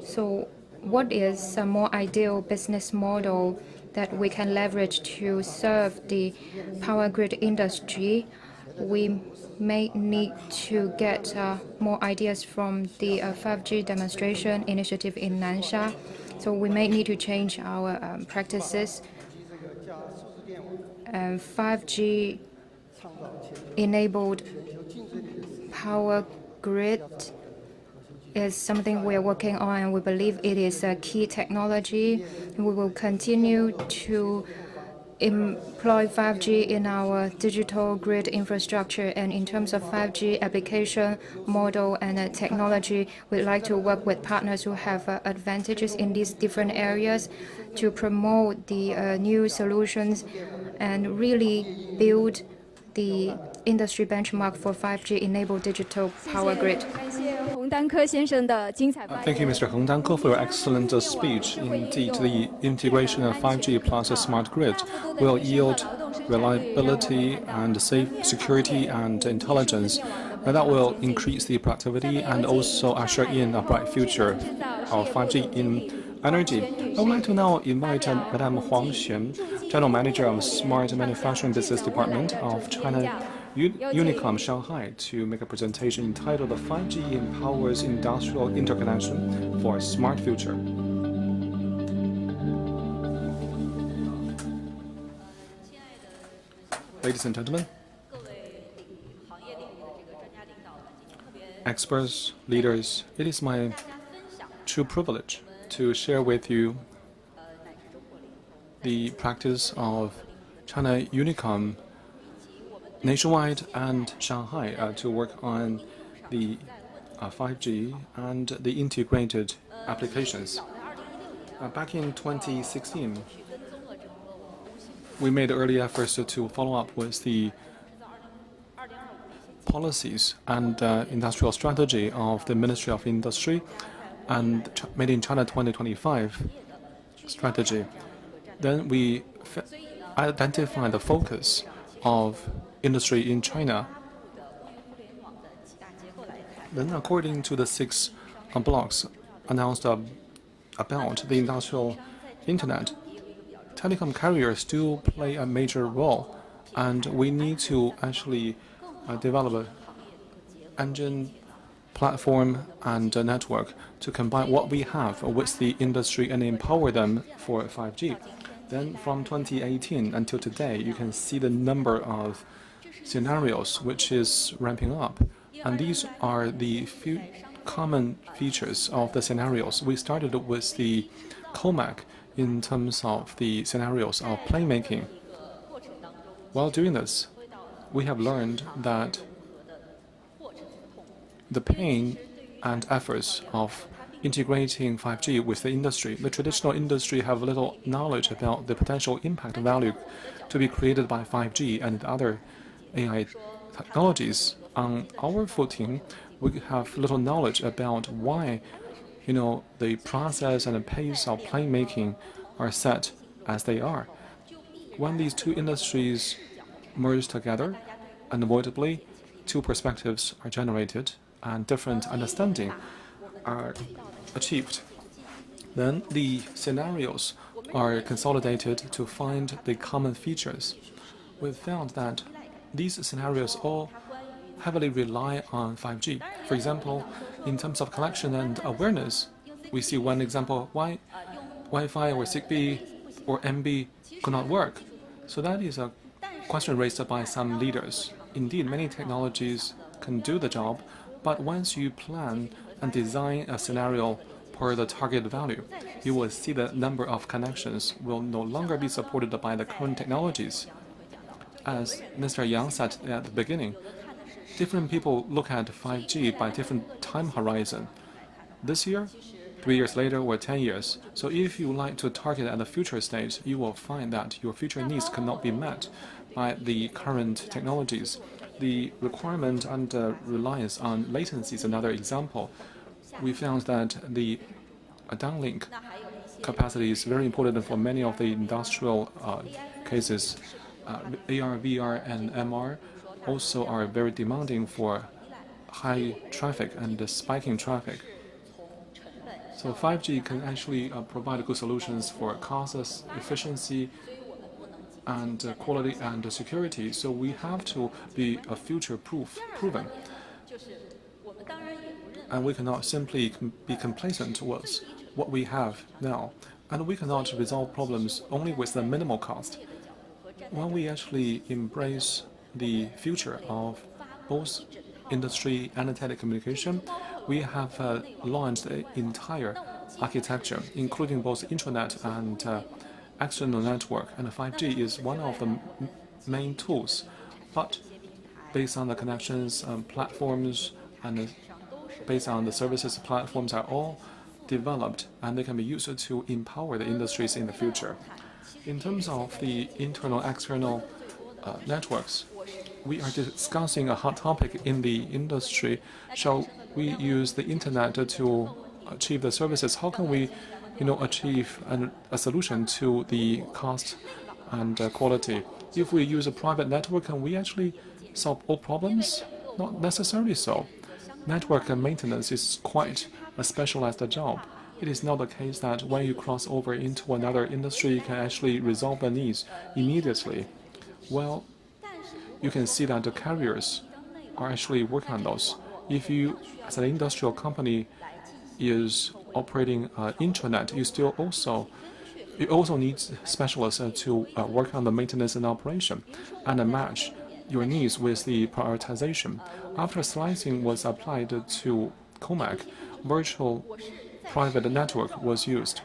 So what is a more ideal business model that we can leverage to serve the power grid industry? We may need to get more ideas from the 5G demonstration initiative in Nansha. So we may need to change our practices. 5G enabled power grid is something we are working on, and we believe it is a key technology. We will continue to employ 5G in our digital grid infrastructure, and in terms of 5G application model and technology, we'd like to work with partners who have advantages in these different areas to promote the new solutions and really build the industry benchmark for 5G-enabled digital power grid. Thank you, Mr. Heng Danke, for your excellent speech. Indeed, the integration of 5G plus a smart grid will yield reliability and security and intelligence. And that will increase the productivity and also usher in a bright future of 5G in energy. I would like to now invite Madame Huang Xuan, General Manager of Smart Manufacturing Business Department of China Unicom Shanghai, to make a presentation entitled "The 5G Empowers Industrial Interconnection for a Smart Future." Ladies and gentlemen, experts, leaders, it is my true privilege to share with you the practice of China Unicom nationwide and Shanghai to work on the 5G and the integrated applications. Back in 2016, we made early efforts to follow up with the policies and industrial strategy of the Ministry of Industry and Made in China 2025 strategy. Then we identified the focus of industry in China. Then, according to the 6 blocks announced about the industrial internet, telecom carriers still play a major role, and we need to actually develop an engine, platform, and a network to combine what we have with the industry and empower them for 5G. Then, from 2018 until today, you can see the number of scenarios which is ramping up, and these are the few common features of the scenarios. We started with the COMAC in terms of the scenarios of playmaking. While doing this, we have learned that the pain and efforts of integrating 5G with the industry. The traditional industry have little knowledge about the potential impact value to be created by 5G and other AI technologies. On our footing, we have little knowledge about why, the process and the pace of playmaking are set as they are. When these two industries merge together, unavoidably, two perspectives are generated and different understanding are achieved. Then the scenarios are consolidated to find the common features. We've found that these scenarios all heavily rely on 5G. For example, in terms of collection and awareness, we see one example why Wi-Fi or Zigbee or MB could not work. So that is a question raised by some leaders. Indeed, many technologies can do the job, but once you plan and design a scenario per the target value, you will see the number of connections will no longer be supported by the current technologies. As Mr. Yang said at the beginning, different people look at 5G by different time horizon. This year, 3 years later, or 10 years. So if you like to target at the future stage, you will find that your future needs cannot be met by the current technologies. The requirement and reliance on latency is another example. We found that the downlink capacity is very important for many of the industrial cases. AR, VR, and MR also are very demanding for high traffic and spiking traffic. So 5G can actually provide good solutions for cost, efficiency, and quality and security. So we have to be a future-proven. And we cannot simply be complacent with what we have now. And we cannot resolve problems only with the minimal cost. When we actually embrace the future of both industry and telecommunication, we have launched an entire architecture, including both intranet and external network. And 5G is one of the main tools. But based on the connections, platforms, and based on the services, platforms are all developed, and they can be used to empower the industries in the future. In terms of the internal, external networks, we are discussing a hot topic in the industry. Shall we use the internet to achieve the services? How can we, achieve a solution to the cost and quality? If we use a private network, can we actually solve all problems? Not necessarily so. Network maintenance is quite a specialized job. It is not the case that when you cross over into another industry, you can actually resolve the needs immediately. Well, you can see that the carriers are actually working on those. If you, as an industrial company, is operating intranet, you also need specialists to work on the maintenance and operation and match your needs with the prioritization. After slicing was applied to COMAC, virtual private network was used.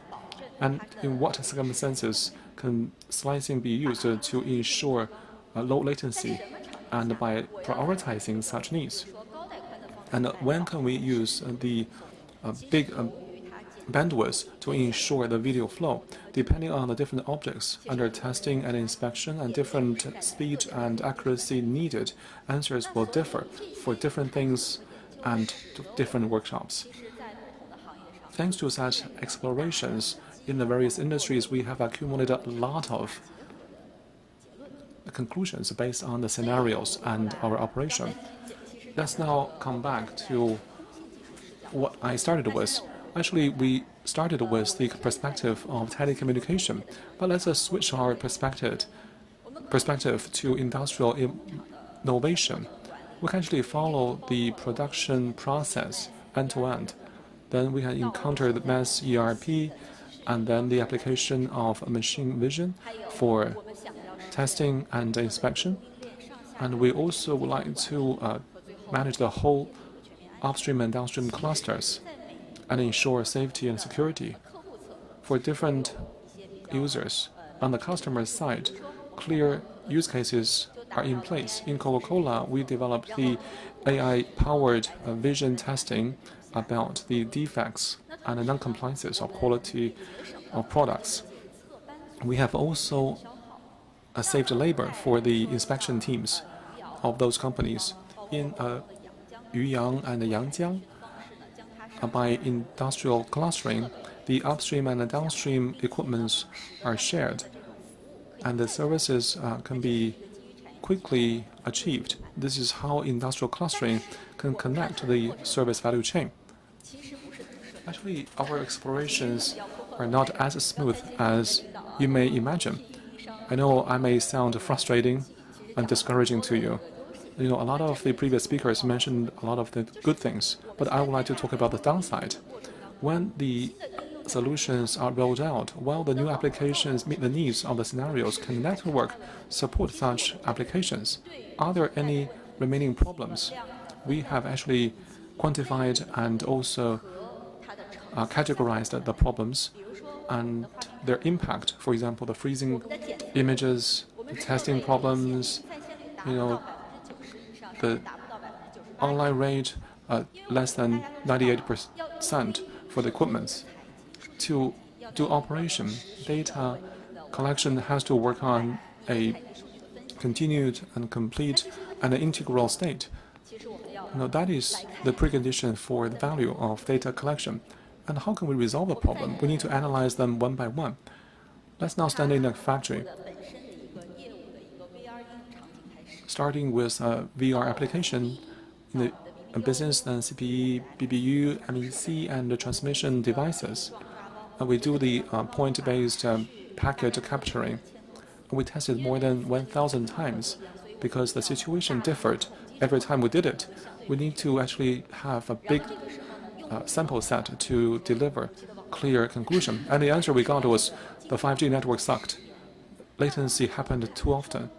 And in what circumstances can slicing be used to ensure low latency and by prioritizing such needs? And when can we use the big bandwidth to ensure the video flow, depending on the different objects under testing and inspection and different speed and accuracy needed, answers will differ for different things and different workshops. Thanks to such explorations in the various industries, we have accumulated a lot of conclusions based on the scenarios and our operation. Let's now come back to what I started with. Actually, we started with the perspective of telecommunication, but let's switch our perspective to industrial innovation. We can actually follow the production process end to end. Then we can encounter the mass ERP, and then the application of machine vision for testing and inspection. And we also would like to manage the whole upstream and downstream clusters and ensure safety and security. For different users, on the customer side, clear use cases are in place. In Coca-Cola, we developed the AI-powered vision testing about the defects and the non-compliances of quality of products. We have also saved labor for the inspection teams of those companies. In Yuyang and Yangjiang, by industrial clustering, the upstream and the downstream equipments are shared, and the services can be quickly achieved. This is how industrial clustering can connect the service value chain. Actually, our explorations are not as smooth as you may imagine. I know I may sound frustrating and discouraging to you. A lot of the previous speakers mentioned a lot of the good things, but I would like to talk about the downside. When the solutions are rolled out, while the new applications meet the needs of the scenarios, can the network support such applications? Are there any remaining problems? We have actually quantified and also categorized the problems and their impact. For example, the freezing images, the testing problems, the online rate less than 98% for the equipment. To do operation, data collection has to work on a continued and complete and integral state. That is the precondition for the value of data collection. And how can we resolve the problem? We need to analyze them one by one. Let's now stand in a factory. Starting with a VR application in the business, then CPE, BBU, MEC, and the transmission devices. We do the point-based packet capturing. We tested more than 1,000 times because the situation differed every time we did it. We need to actually have a big sample set to deliver clear conclusion. And the answer we got was the 5G network sucked. Latency happened too often.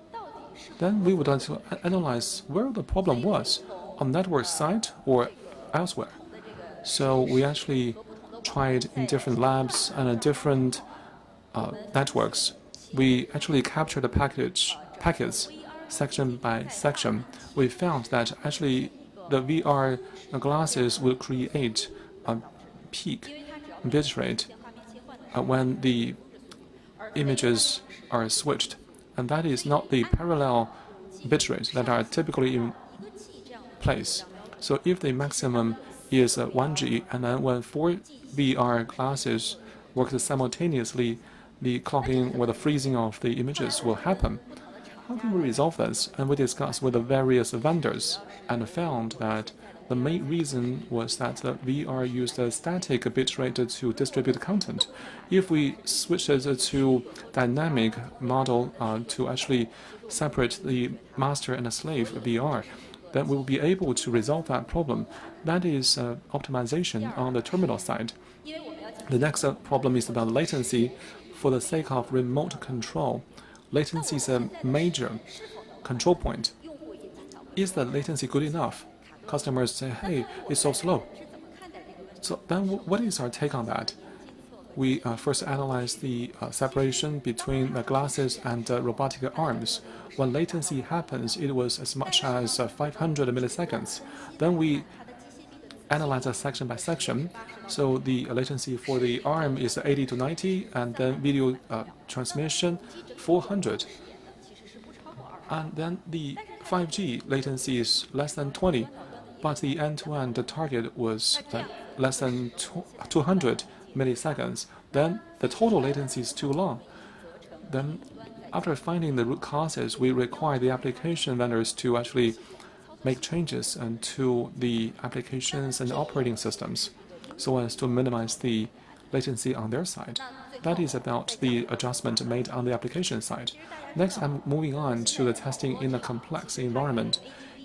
Then we would like to analyze where the problem was, on the network side or elsewhere. So we actually tried in different labs and different networks. We actually captured the packets section by section. We found that actually the VR glasses will create a peak bit rate when the images are switched. And that is not the parallel bit rates that are typically in place. So if the maximum is 1G, and then when 4 VR glasses work simultaneously, the clogging or the freezing of the images will happen. How can we resolve this? And we discussed with the various vendors and found that the main reason was that the VR used a static bitrate to distribute content. If we switch it to dynamic model to actually separate the master and the slave VR, then we will be able to resolve that problem. That is optimization on the terminal side. The next problem is about latency. For the sake of remote control, latency is a major control point. Is the latency good enough? Customers say, hey, it's so slow. So then what is our take on that? We first analyze the separation between the glasses and robotic arms. When latency happens, it was as much as 500 milliseconds. Then we analyze it section by section. So the latency for the arm is 80 to 90, and then video transmission 400. And then the 5G latency is less than 20, but the end-to-end target was less than 200 milliseconds. Then the total latency is too long. Then after finding the root causes, we require the application vendors to actually make changes to the applications and operating systems so as to minimize the latency on their side. That is about the adjustment made on the application side. Next, I'm moving on to the testing in a complex environment.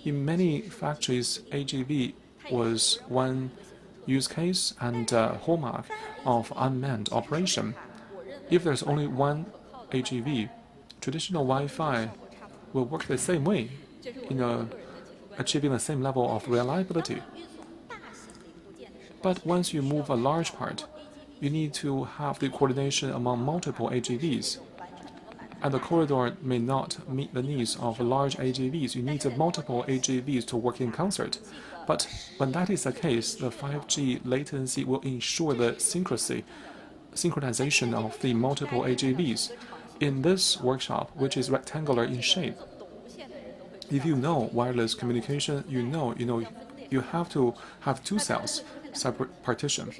In many factories, AGV was one use case and hallmark of unmanned operation. If there's only one AGV, traditional Wi-Fi will work the same way, achieving the same level of reliability. But once you move a large part, you need to have the coordination among multiple AGVs. And the corridor may not meet the needs of large AGVs. You need multiple AGVs to work in concert. But when that is the case, the 5G latency will ensure the synchronization of the multiple AGVs. In this workshop, which is rectangular in shape, if you know wireless communication, you have to have two cells, separate partition.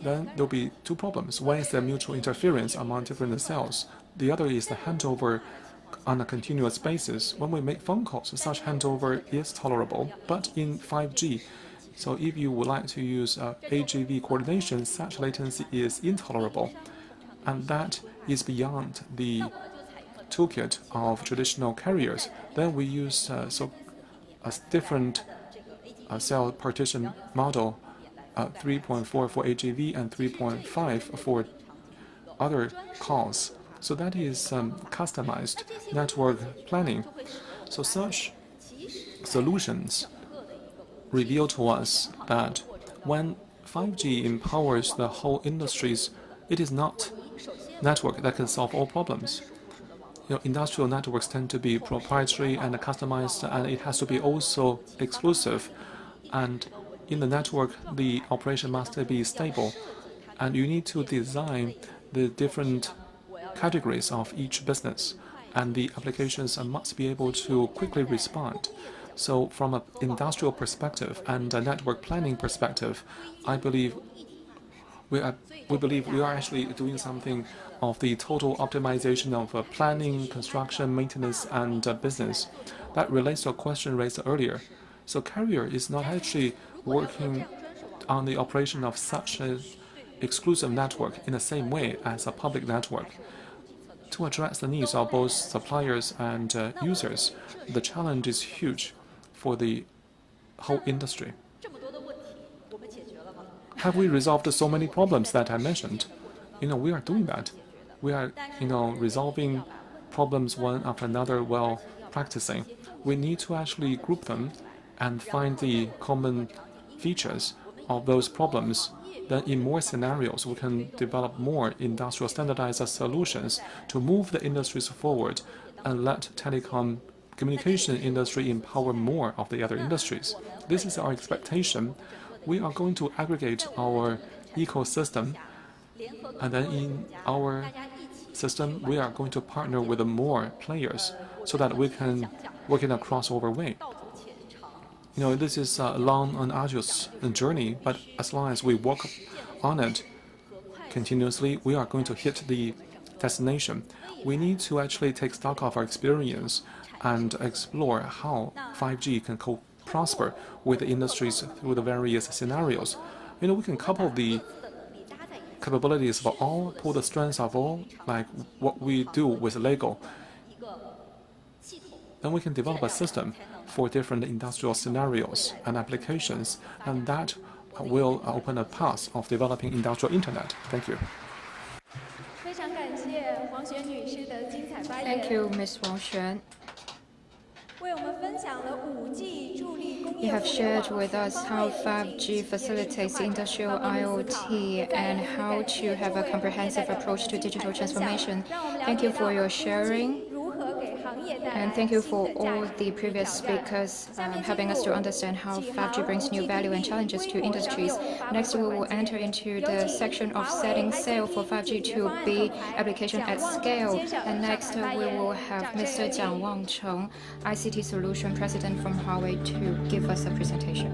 Then there'll be two problems. One is the mutual interference among different cells. The other is the handover on a continuous basis. When we make phone calls, such handover is tolerable. But in 5G, so if you would like to use AGV coordination, such latency is intolerable. And that is beyond the toolkit of traditional carriers. Then we use a different cell partition model, 3.4 for AGV and 3.5 for other calls. So that is customized network planning. So such solutions reveal to us that when 5G empowers the whole industries, it is not network that can solve all problems. Industrial networks tend to be proprietary and customized, and it has to be also exclusive. And in the network, the operation must be stable, and you need to design the different categories of each business, and the applications must be able to quickly respond. So from an industrial perspective and a network planning perspective, I believe we are actually doing something of the total optimization of planning, construction, maintenance, and business. That relates to a question raised earlier. So carrier is not actually working on the operation of such an exclusive network in the same way as a public network. To address the needs of both suppliers and users, the challenge is huge for the whole industry. Have we resolved so many problems that I mentioned? We are doing that. We are, resolving problems one after another while practicing. We need to actually group them and find the common features of those problems. Then in more scenarios, we can develop more industrial standardized solutions to move the industries forward and let telecom communication industry empower more of the other industries. This is our expectation. We are going to aggregate our ecosystem, and then in our system, we are going to partner with more players so that we can work in a crossover way. This is a long and arduous journey, but as long as we work on it continuously, we are going to hit the destination. We need to actually take stock of our experience and explore how 5G can prosper with the industries through the various scenarios. We can couple the capabilities of all, pull the strengths of all, like what we do with Lego. Then we can develop a system for different industrial scenarios and applications, and that will open a path of developing industrial internet. Thank you. Thank you, Ms. Wang Xuan. You have shared with us how 5G facilitates industrial IoT and how to have a comprehensive approach to digital transformation. Thank you for your sharing. And thank you for all the previous speakers helping us to understand how 5G brings new value and challenges to industries. Next, we will enter into the section of setting sail for 5G to be application at scale. And next, we will have Mr. Jiang Wangcheng, ICT Solution President from Huawei, to give us a presentation.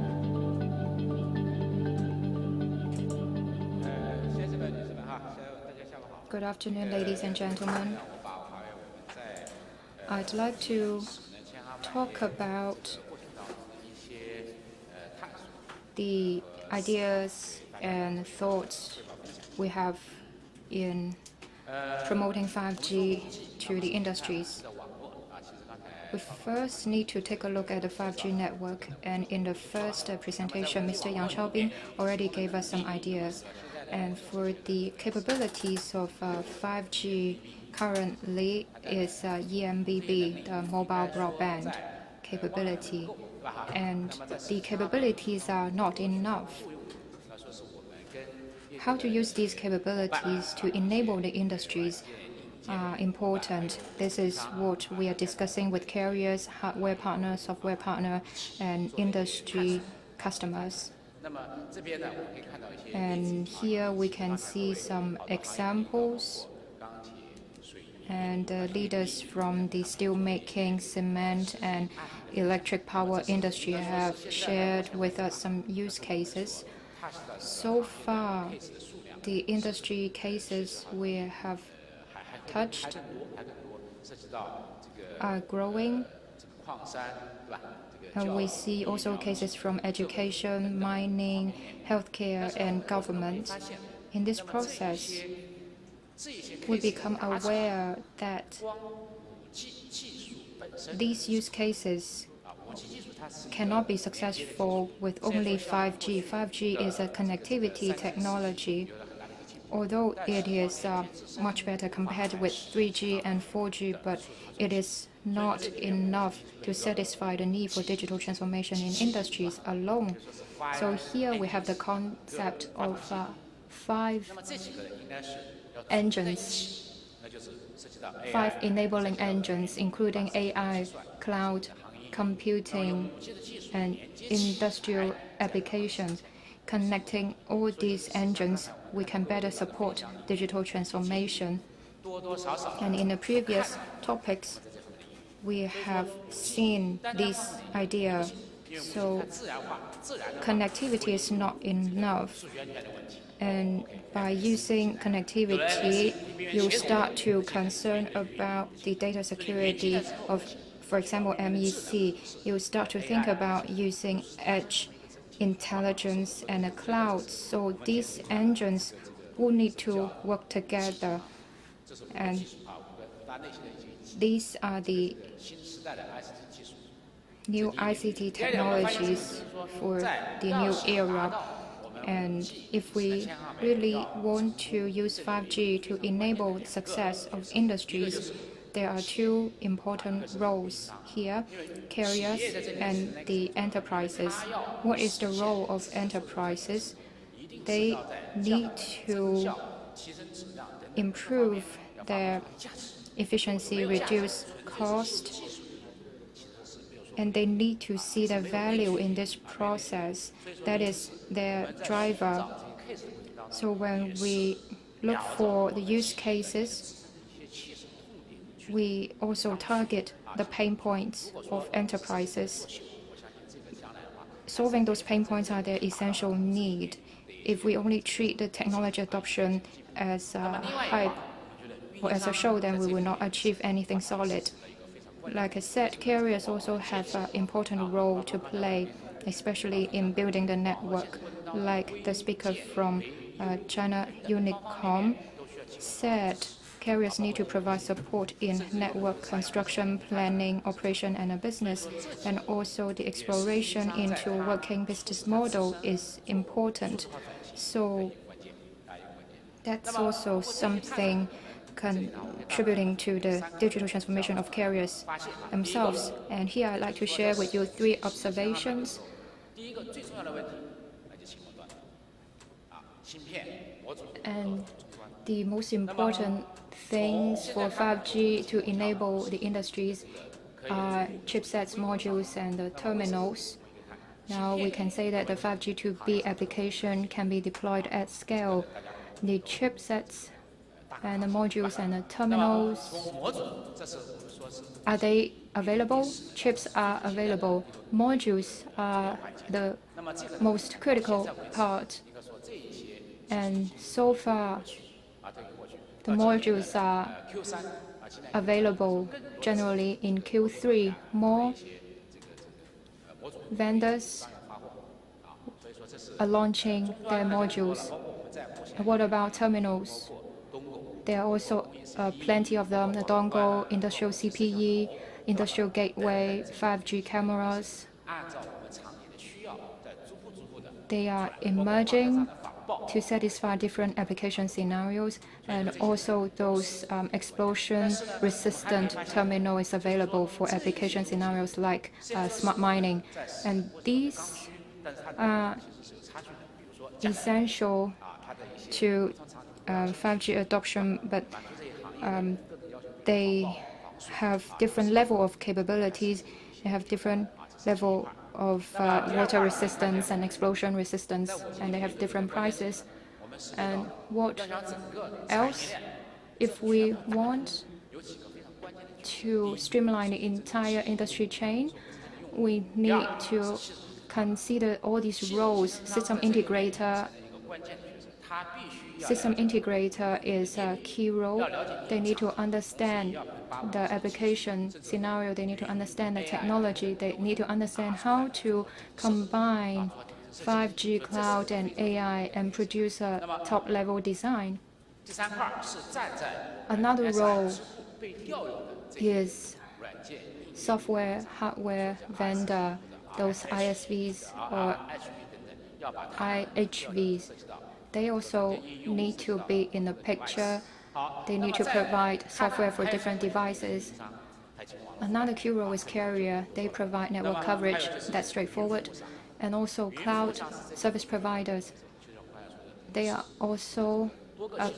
Good afternoon, ladies and gentlemen. I'd like to talk about the ideas and thoughts we have in promoting 5G to the industries. We first need to take a look at the 5G network, and in the first presentation, Mr. Yang Chaobing already gave us some ideas. And for the capabilities of 5G currently is EMBB, the mobile broadband capability, and the capabilities are not enough. How to use these capabilities to enable the industries are important. This is what we are discussing with carriers, hardware partners, software partner, and industry customers. And here we can see some examples. And leaders from the steelmaking, cement, and electric power industry have shared with us some use cases. So far, the industry cases we have touched are growing. And we see also cases from education, mining, healthcare, and government. In this process, we become aware that these use cases cannot be successful with only 5G. 5G is a connectivity technology. Although it is much better compared with 3G and 4G, but it is not enough to satisfy the need for digital transformation in industries alone. So here we have the concept of 5 engines, 5 enabling engines, including AI, cloud, computing, and industrial applications. Connecting all these engines, we can better support digital transformation. And in the previous topics, we have seen this idea. So connectivity is not enough. And by using connectivity, you start to concern about the data security of, for example, MEC. You start to think about using edge intelligence and a cloud. So these engines will need to work together. And these are the new ICT technologies for the new era. And if we really want to use 5G to enable the success of industries, there are 2 important roles here, carriers and the enterprises. What is the role of enterprises? They need to improve their efficiency, reduce cost, and they need to see the value in this process. That is their driver. So when we look for the use cases, we also target the pain points of enterprises. Solving those pain points are their essential need. If we only treat the technology adoption as a hype or as a show, then we will not achieve anything solid. Like I said, carriers also have an important role to play, especially in building the network. Like the speaker from China Unicom said, carriers need to provide support in network construction, planning, operation, and a business. And also the exploration into working business model is important. So that's also something contributing to the digital transformation of carriers themselves. And here I'd like to share with you 3 observations. And the most important things for 5G to enable the industries are chipsets, modules, and the terminals. Now we can say that the 5G to B application can be deployed at scale. The chipsets and the modules and the terminals, are they available? Chips are available. Modules are the most critical part. And so far, the modules are available generally in Q3. More vendors are launching their modules. And what about terminals? There are also plenty of them, the dongle, industrial CPE, industrial gateway, 5G cameras. They are emerging to satisfy different application scenarios, and also those explosion-resistant terminal is available for application scenarios like smart mining. And these are essential to 5G adoption, but they have different level of capabilities. They have different level of water resistance and explosion resistance, and they have different prices. And what else? If we want to streamline the entire industry chain, we need to consider all these roles. System integrator is a key role. They need to understand the application scenario. They need to understand the technology. They need to understand how to combine 5G, cloud, and AI and produce a top-level design. Another role is software, hardware vendor, those ISVs or IHVs. They also need to be in the picture. They need to provide software for different devices. Another key role is carrier. They provide network coverage. That's straightforward. And also cloud service providers. They are also an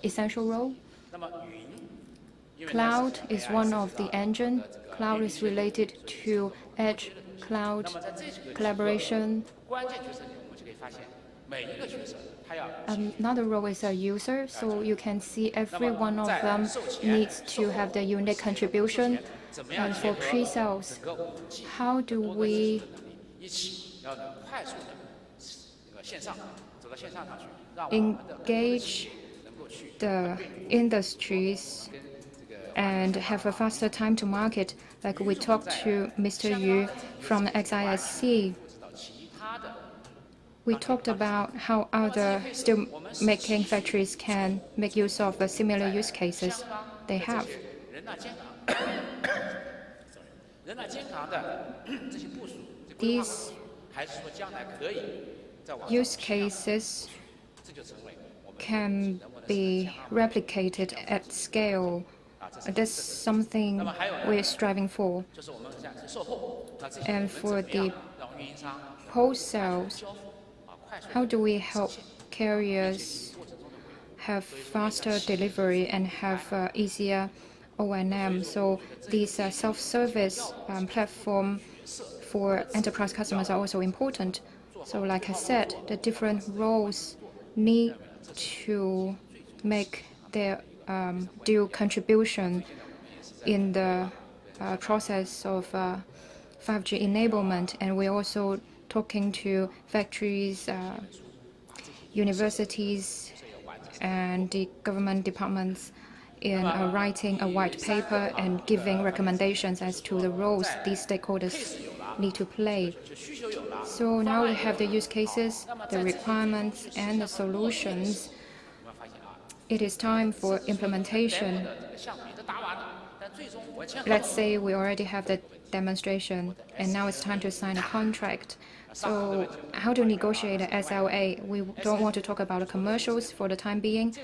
essential role. Cloud is one of the engine. Cloud is related to edge cloud collaboration. Another role is a user, so you can see every one of them needs to have their unique contribution. And for pre-sales, how do we engage the industries and have a faster time to market? Like we talked to Mr. Yu from the XISC. We talked about how other steel-making factories can make use of the similar use cases they have. These use cases can be replicated at scale. That's something we're striving for. And for the post-sales, how do we help carriers have faster delivery and have easier O&M? So these self-service platform for enterprise customers are also important. So like I said, the different roles need to make their due contribution. in the process of 5G enablement, and we're also talking to factories, universities, and the government departments in writing a white paper and giving recommendations as to the roles these stakeholders need to play. So now we have the use cases, the requirements, and the solutions. It is time for implementation. Let's say we already have the demonstration, and now it's time to sign a contract. So how to negotiate an SLA? We don't want to talk about the commercials for the time being,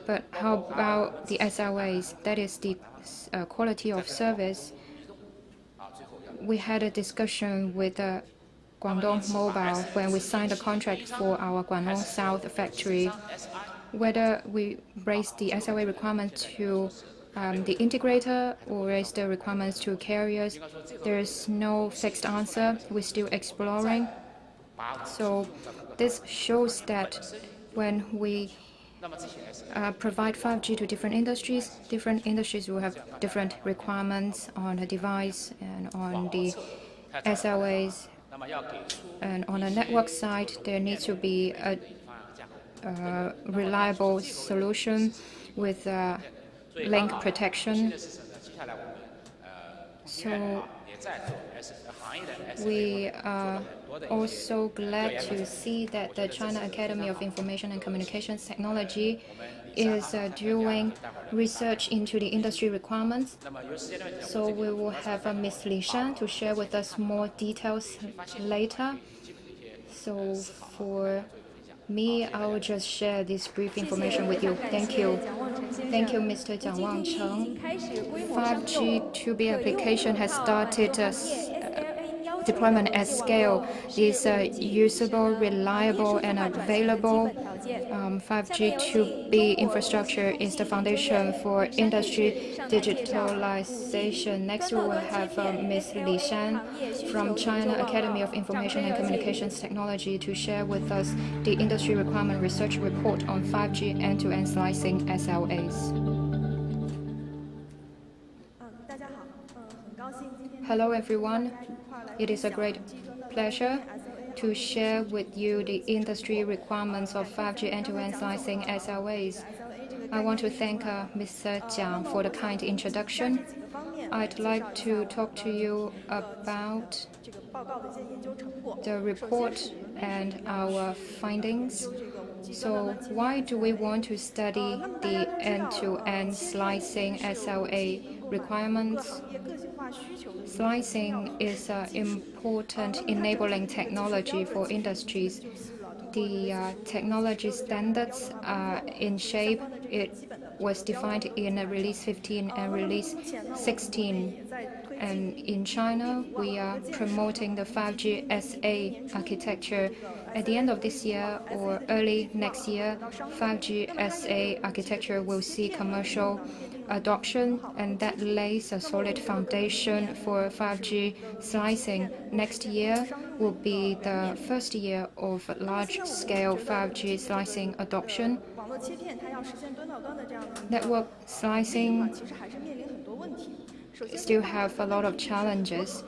but how about the SLAs? That is the quality of service. We had a discussion with Guangdong Mobile when we signed a contract for our Guangdong South factory, whether we raise the SLA requirement to the integrator or raise the requirements to carriers. There is no fixed answer. We're still exploring. So this shows that when we provide 5G to different industries will have different requirements on the device and on the SLAs. And on the network side, there needs to be a reliable solution with link protection. So we are also glad to see that the China Academy of Information and Communications Technology is doing research into the industry requirements. So we will have Ms. Li Shan to share with us more details later. So for me, I will just share this brief information with you. Thank you. Thank you, Mr. Jiang Wangcheng. 5G 2B application has started deployment at scale. Is usable, reliable, and available. 5G 2B infrastructure is the foundation for industry digitalization. Next, we will have Ms. Li Shan from China Academy of Information and Communications Technology to share with us the industry requirement research report on 5G end-to-end slicing SLAs. Hello, everyone. It is a great pleasure to share with you the industry requirements of 5G end-to-end slicing SLAs. I want to thank Mr. Jiang for the kind introduction. I'd like to talk to you about the report and our findings. So why do we want to study the end-to-end slicing SLA requirements? Slicing is an important enabling technology for industries. The technology standards are in shape. It was defined in Release 15 and Release 16. And in China, we are promoting the 5G SA architecture. At the end of this year or early next year, 5G SA architecture will see commercial adoption, and that lays a solid foundation for 5G slicing. Next year will be the first year of large-scale 5G slicing adoption. Network slicing still have a lot of challenges.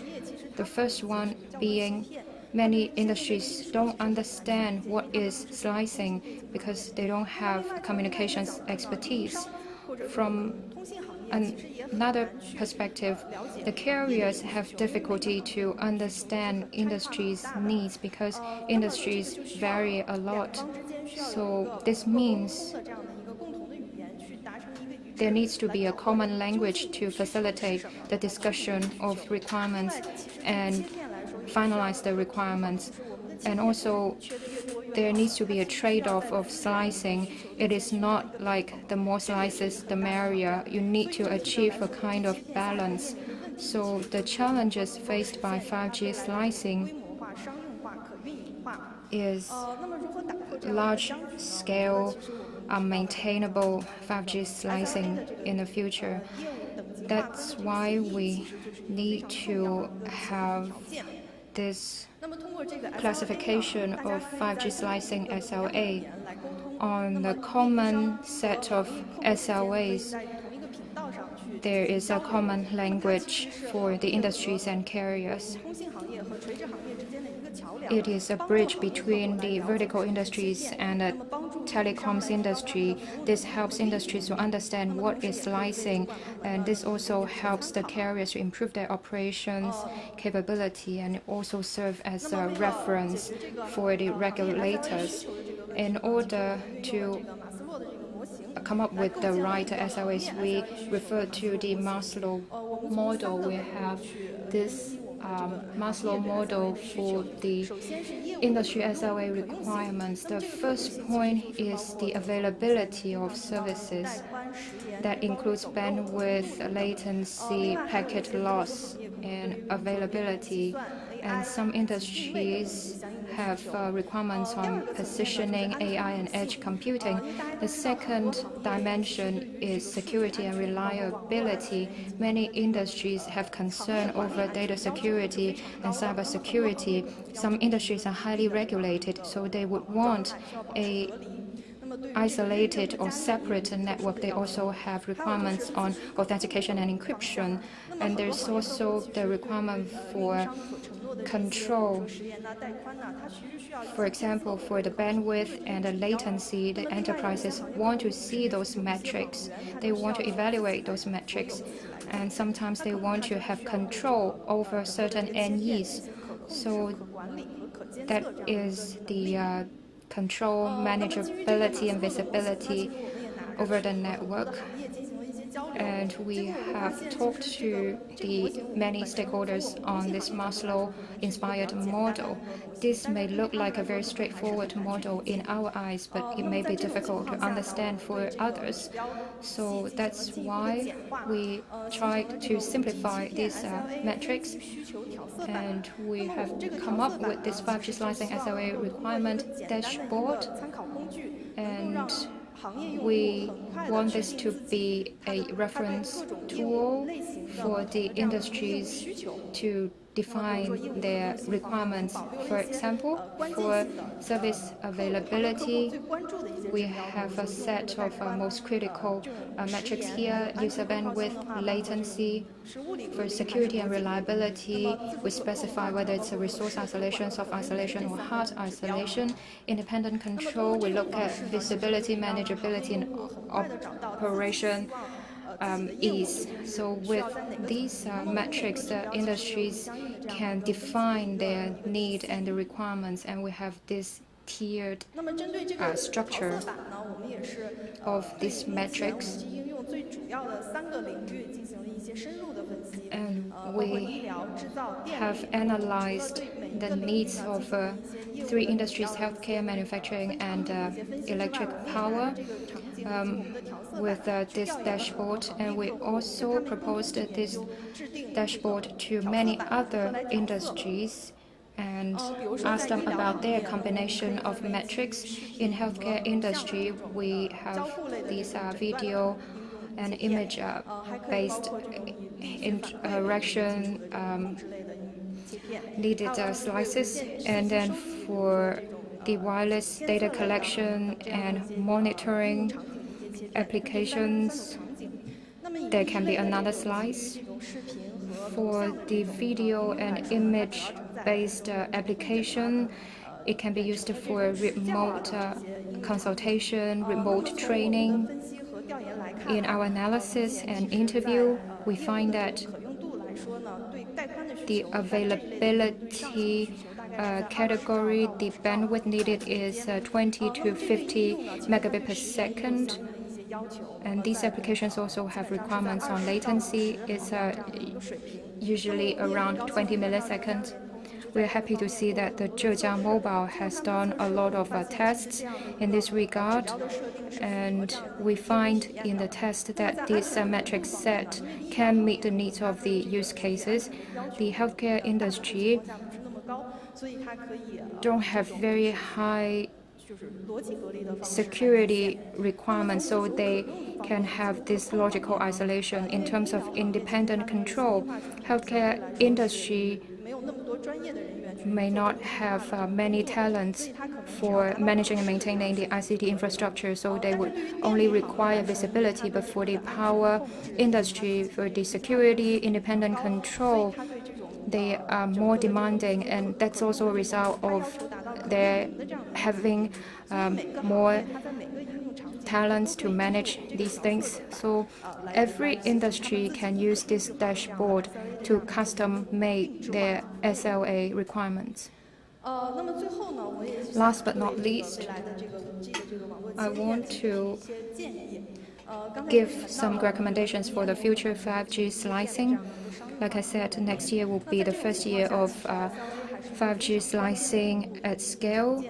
The first one being many industries don't understand what is slicing because they don't have communications expertise. From another perspective, the carriers have difficulty to understand industry's needs because industries vary a lot. So this means there needs to be a common language to facilitate the discussion of requirements and finalize the requirements. And also, there needs to be a trade-off of slicing. It is not like the more slices, the merrier. You need to achieve a kind of balance. So the challenges faced by 5G slicing is large-scale, maintainable 5G slicing in the future. That's why we need to have this classification of 5G slicing SLA. On the common set of SLAs, there is a common language for the industries and carriers. It is a bridge between the vertical industries and the telecoms industry. This helps industries to understand what is licensing, and this also helps the carriers to improve their operations capability and also serve as a reference for the regulators. In order to come up with the right SLAs, we refer to the Maslow model. We have this Maslow model for the industry SLA requirements. The first point is the availability of services. That includes bandwidth, latency, packet loss, and availability. And some industries have requirements on positioning, AI, and edge computing. The second dimension is security and reliability. Many industries have concern over data security and cybersecurity. Some industries are highly regulated, so they would want a isolated or separate network. They also have requirements on authentication and encryption. And there's also the requirement for control. For example, for the bandwidth and the latency, the enterprises want to see those metrics. They want to evaluate those metrics. And sometimes they want to have control over certain NEs. So that is the control, manageability, and visibility over the network. And we have talked to the many stakeholders on this Maslow-inspired model. This may look like a very straightforward model in our eyes, but it may be difficult to understand for others. So that's why we tried to simplify these metrics. And we have come up with this 5G slicing SLA requirement dashboard. And we want this to be a reference tool for the industries to define their requirements. For example, for service availability, we have a set of most critical metrics here: user bandwidth, latency. For security and reliability, we specify whether it's a resource isolation, soft isolation, or hard isolation. Independent control, we look at visibility, manageability, and operation ease. So with these metrics, the industries can define their need and the requirements, and we have this tiered structure of these metrics. And we have analyzed the needs of 3 industries: healthcare, manufacturing, and electric power, with this dashboard. And we also proposed this dashboard to many other industries and asked them about their combination of metrics. In healthcare industry, we have these video and image-based interaction needed slices. And then for the wireless data collection and monitoring applications, there can be another slice. For the video and image-based application, it can be used for remote consultation, remote training. In our analysis and interview, we find that the availability category, the bandwidth needed is 20 to 50 megabit per second. And these applications also have requirements on latency. It's usually around 20 milliseconds. We're happy to see that the Zhejiang Mobile has done a lot of tests in this regard. And we find in the test that this metric set can meet the needs of the use cases. The healthcare industry don't have very high security requirements, so they can have this logical isolation. In terms of independent control, healthcare industry may not have many talents for managing and maintaining the ICT infrastructure, so they would only require visibility. But for the power industry, for the security, independent control, they are more demanding, and that's also a result of their having more talents to manage these things. So every industry can use this dashboard to custom-make their SLA requirements. Last but not least, I want to give some recommendations for the future 5G slicing. Like I said, next year will be the first year of 5G slicing at scale.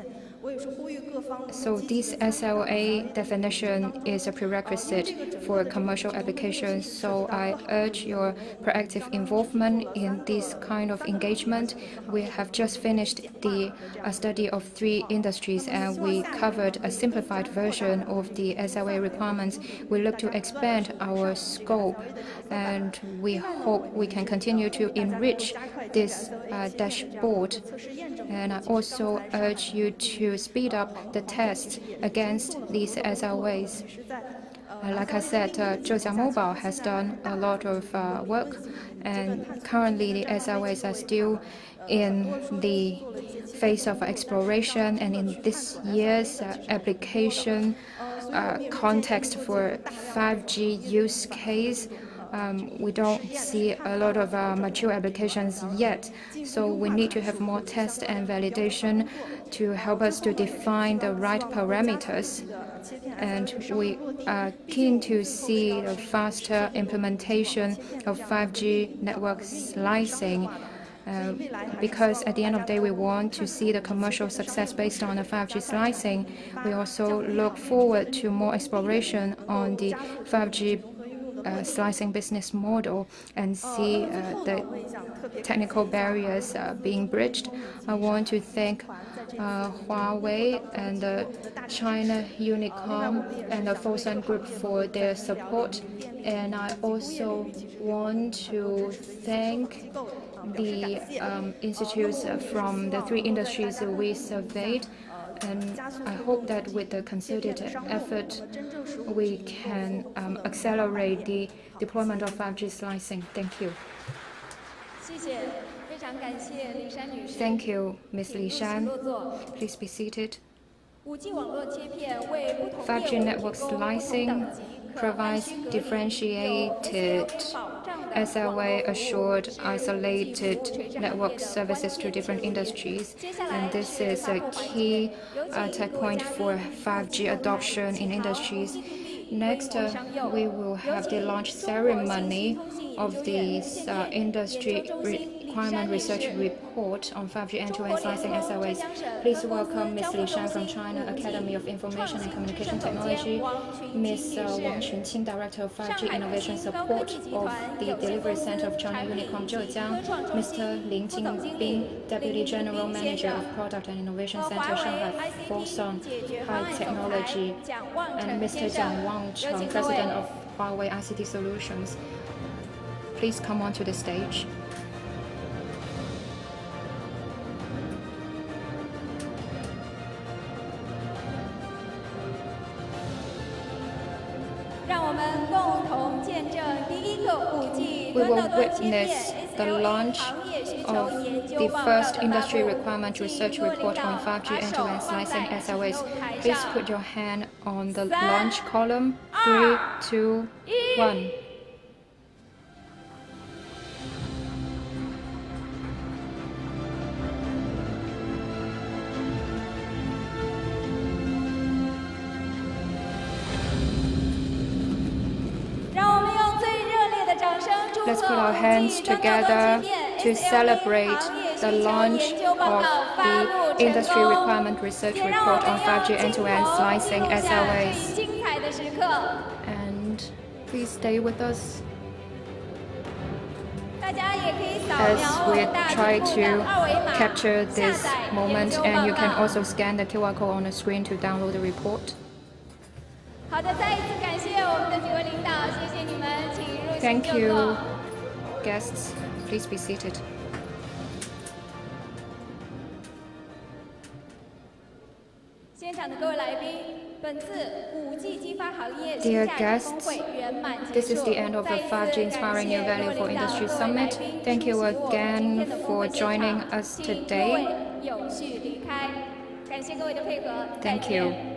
So this SLA definition is a prerequisite for commercial applications. So I urge your proactive involvement in this kind of engagement. We have just finished the study of 3 industries, and we covered a simplified version of the SLA requirements. We look to expand our scope, and we hope we can continue to enrich this dashboard. And I also urge you to speed up the tests against these SLAs. Like I said, Zhejiang Mobile has done a lot of work, and currently the SLAs are still in the phase of exploration, and in this year's application context for 5G use case, we don't see a lot of mature applications yet, so we need to have more test and validation to help us to define the right parameters. And we are keen to see a faster implementation of 5G network slicing. Because at the end of the day, we want to see the commercial success based on the 5G slicing. We also look forward to more exploration on the 5G slicing business model and see the technical barriers being bridged. I want to thank Huawei and China Unicom and the Fosun Group for their support. And I also want to thank the institutes from the 3 industries we surveyed. And I hope that with the concerted effort, we can accelerate the deployment of 5G slicing. Thank you. Thank you, Ms. Li Shan. Please be seated. 5G network slicing provides differentiated SLA assured isolated network services to different industries, and this is a key tech point for 5G adoption in industries. Next, we will have the launch ceremony of this industry requirement research report on 5G end-to-end slicing SLAs. Please welcome Ms. Li Shan from China Academy of Information and Communication Technology, Ms. Wang Qunqing, Director of 5G Innovation Support of the Delivery Center of China Unicom Zhejiang, Mr. Lin Jingbing, Deputy General Manager of Product and Innovation Center Shanghai Fosun High Technology, and Mr. Jiang Wangcheng, President of Huawei ICT Solutions. Please come onto the stage. We will witness the launch of the first industry requirement research report on 5G end-to-end slicing SLAs. Please put your hand on the launch column. 3, 2, 1. Let's put our hands together to celebrate the launch of the Industry Requirement Research Report on 5G end-to-end slicing SLAs. And please stay with us as we try to capture this moment, and you can also scan the QR code on the screen to download the report. Thank you, guests. Please be seated. Dear guests, this is the end of the 5G Inspiring New Value for Industry Summit. Thank you again for joining us today. Thank you.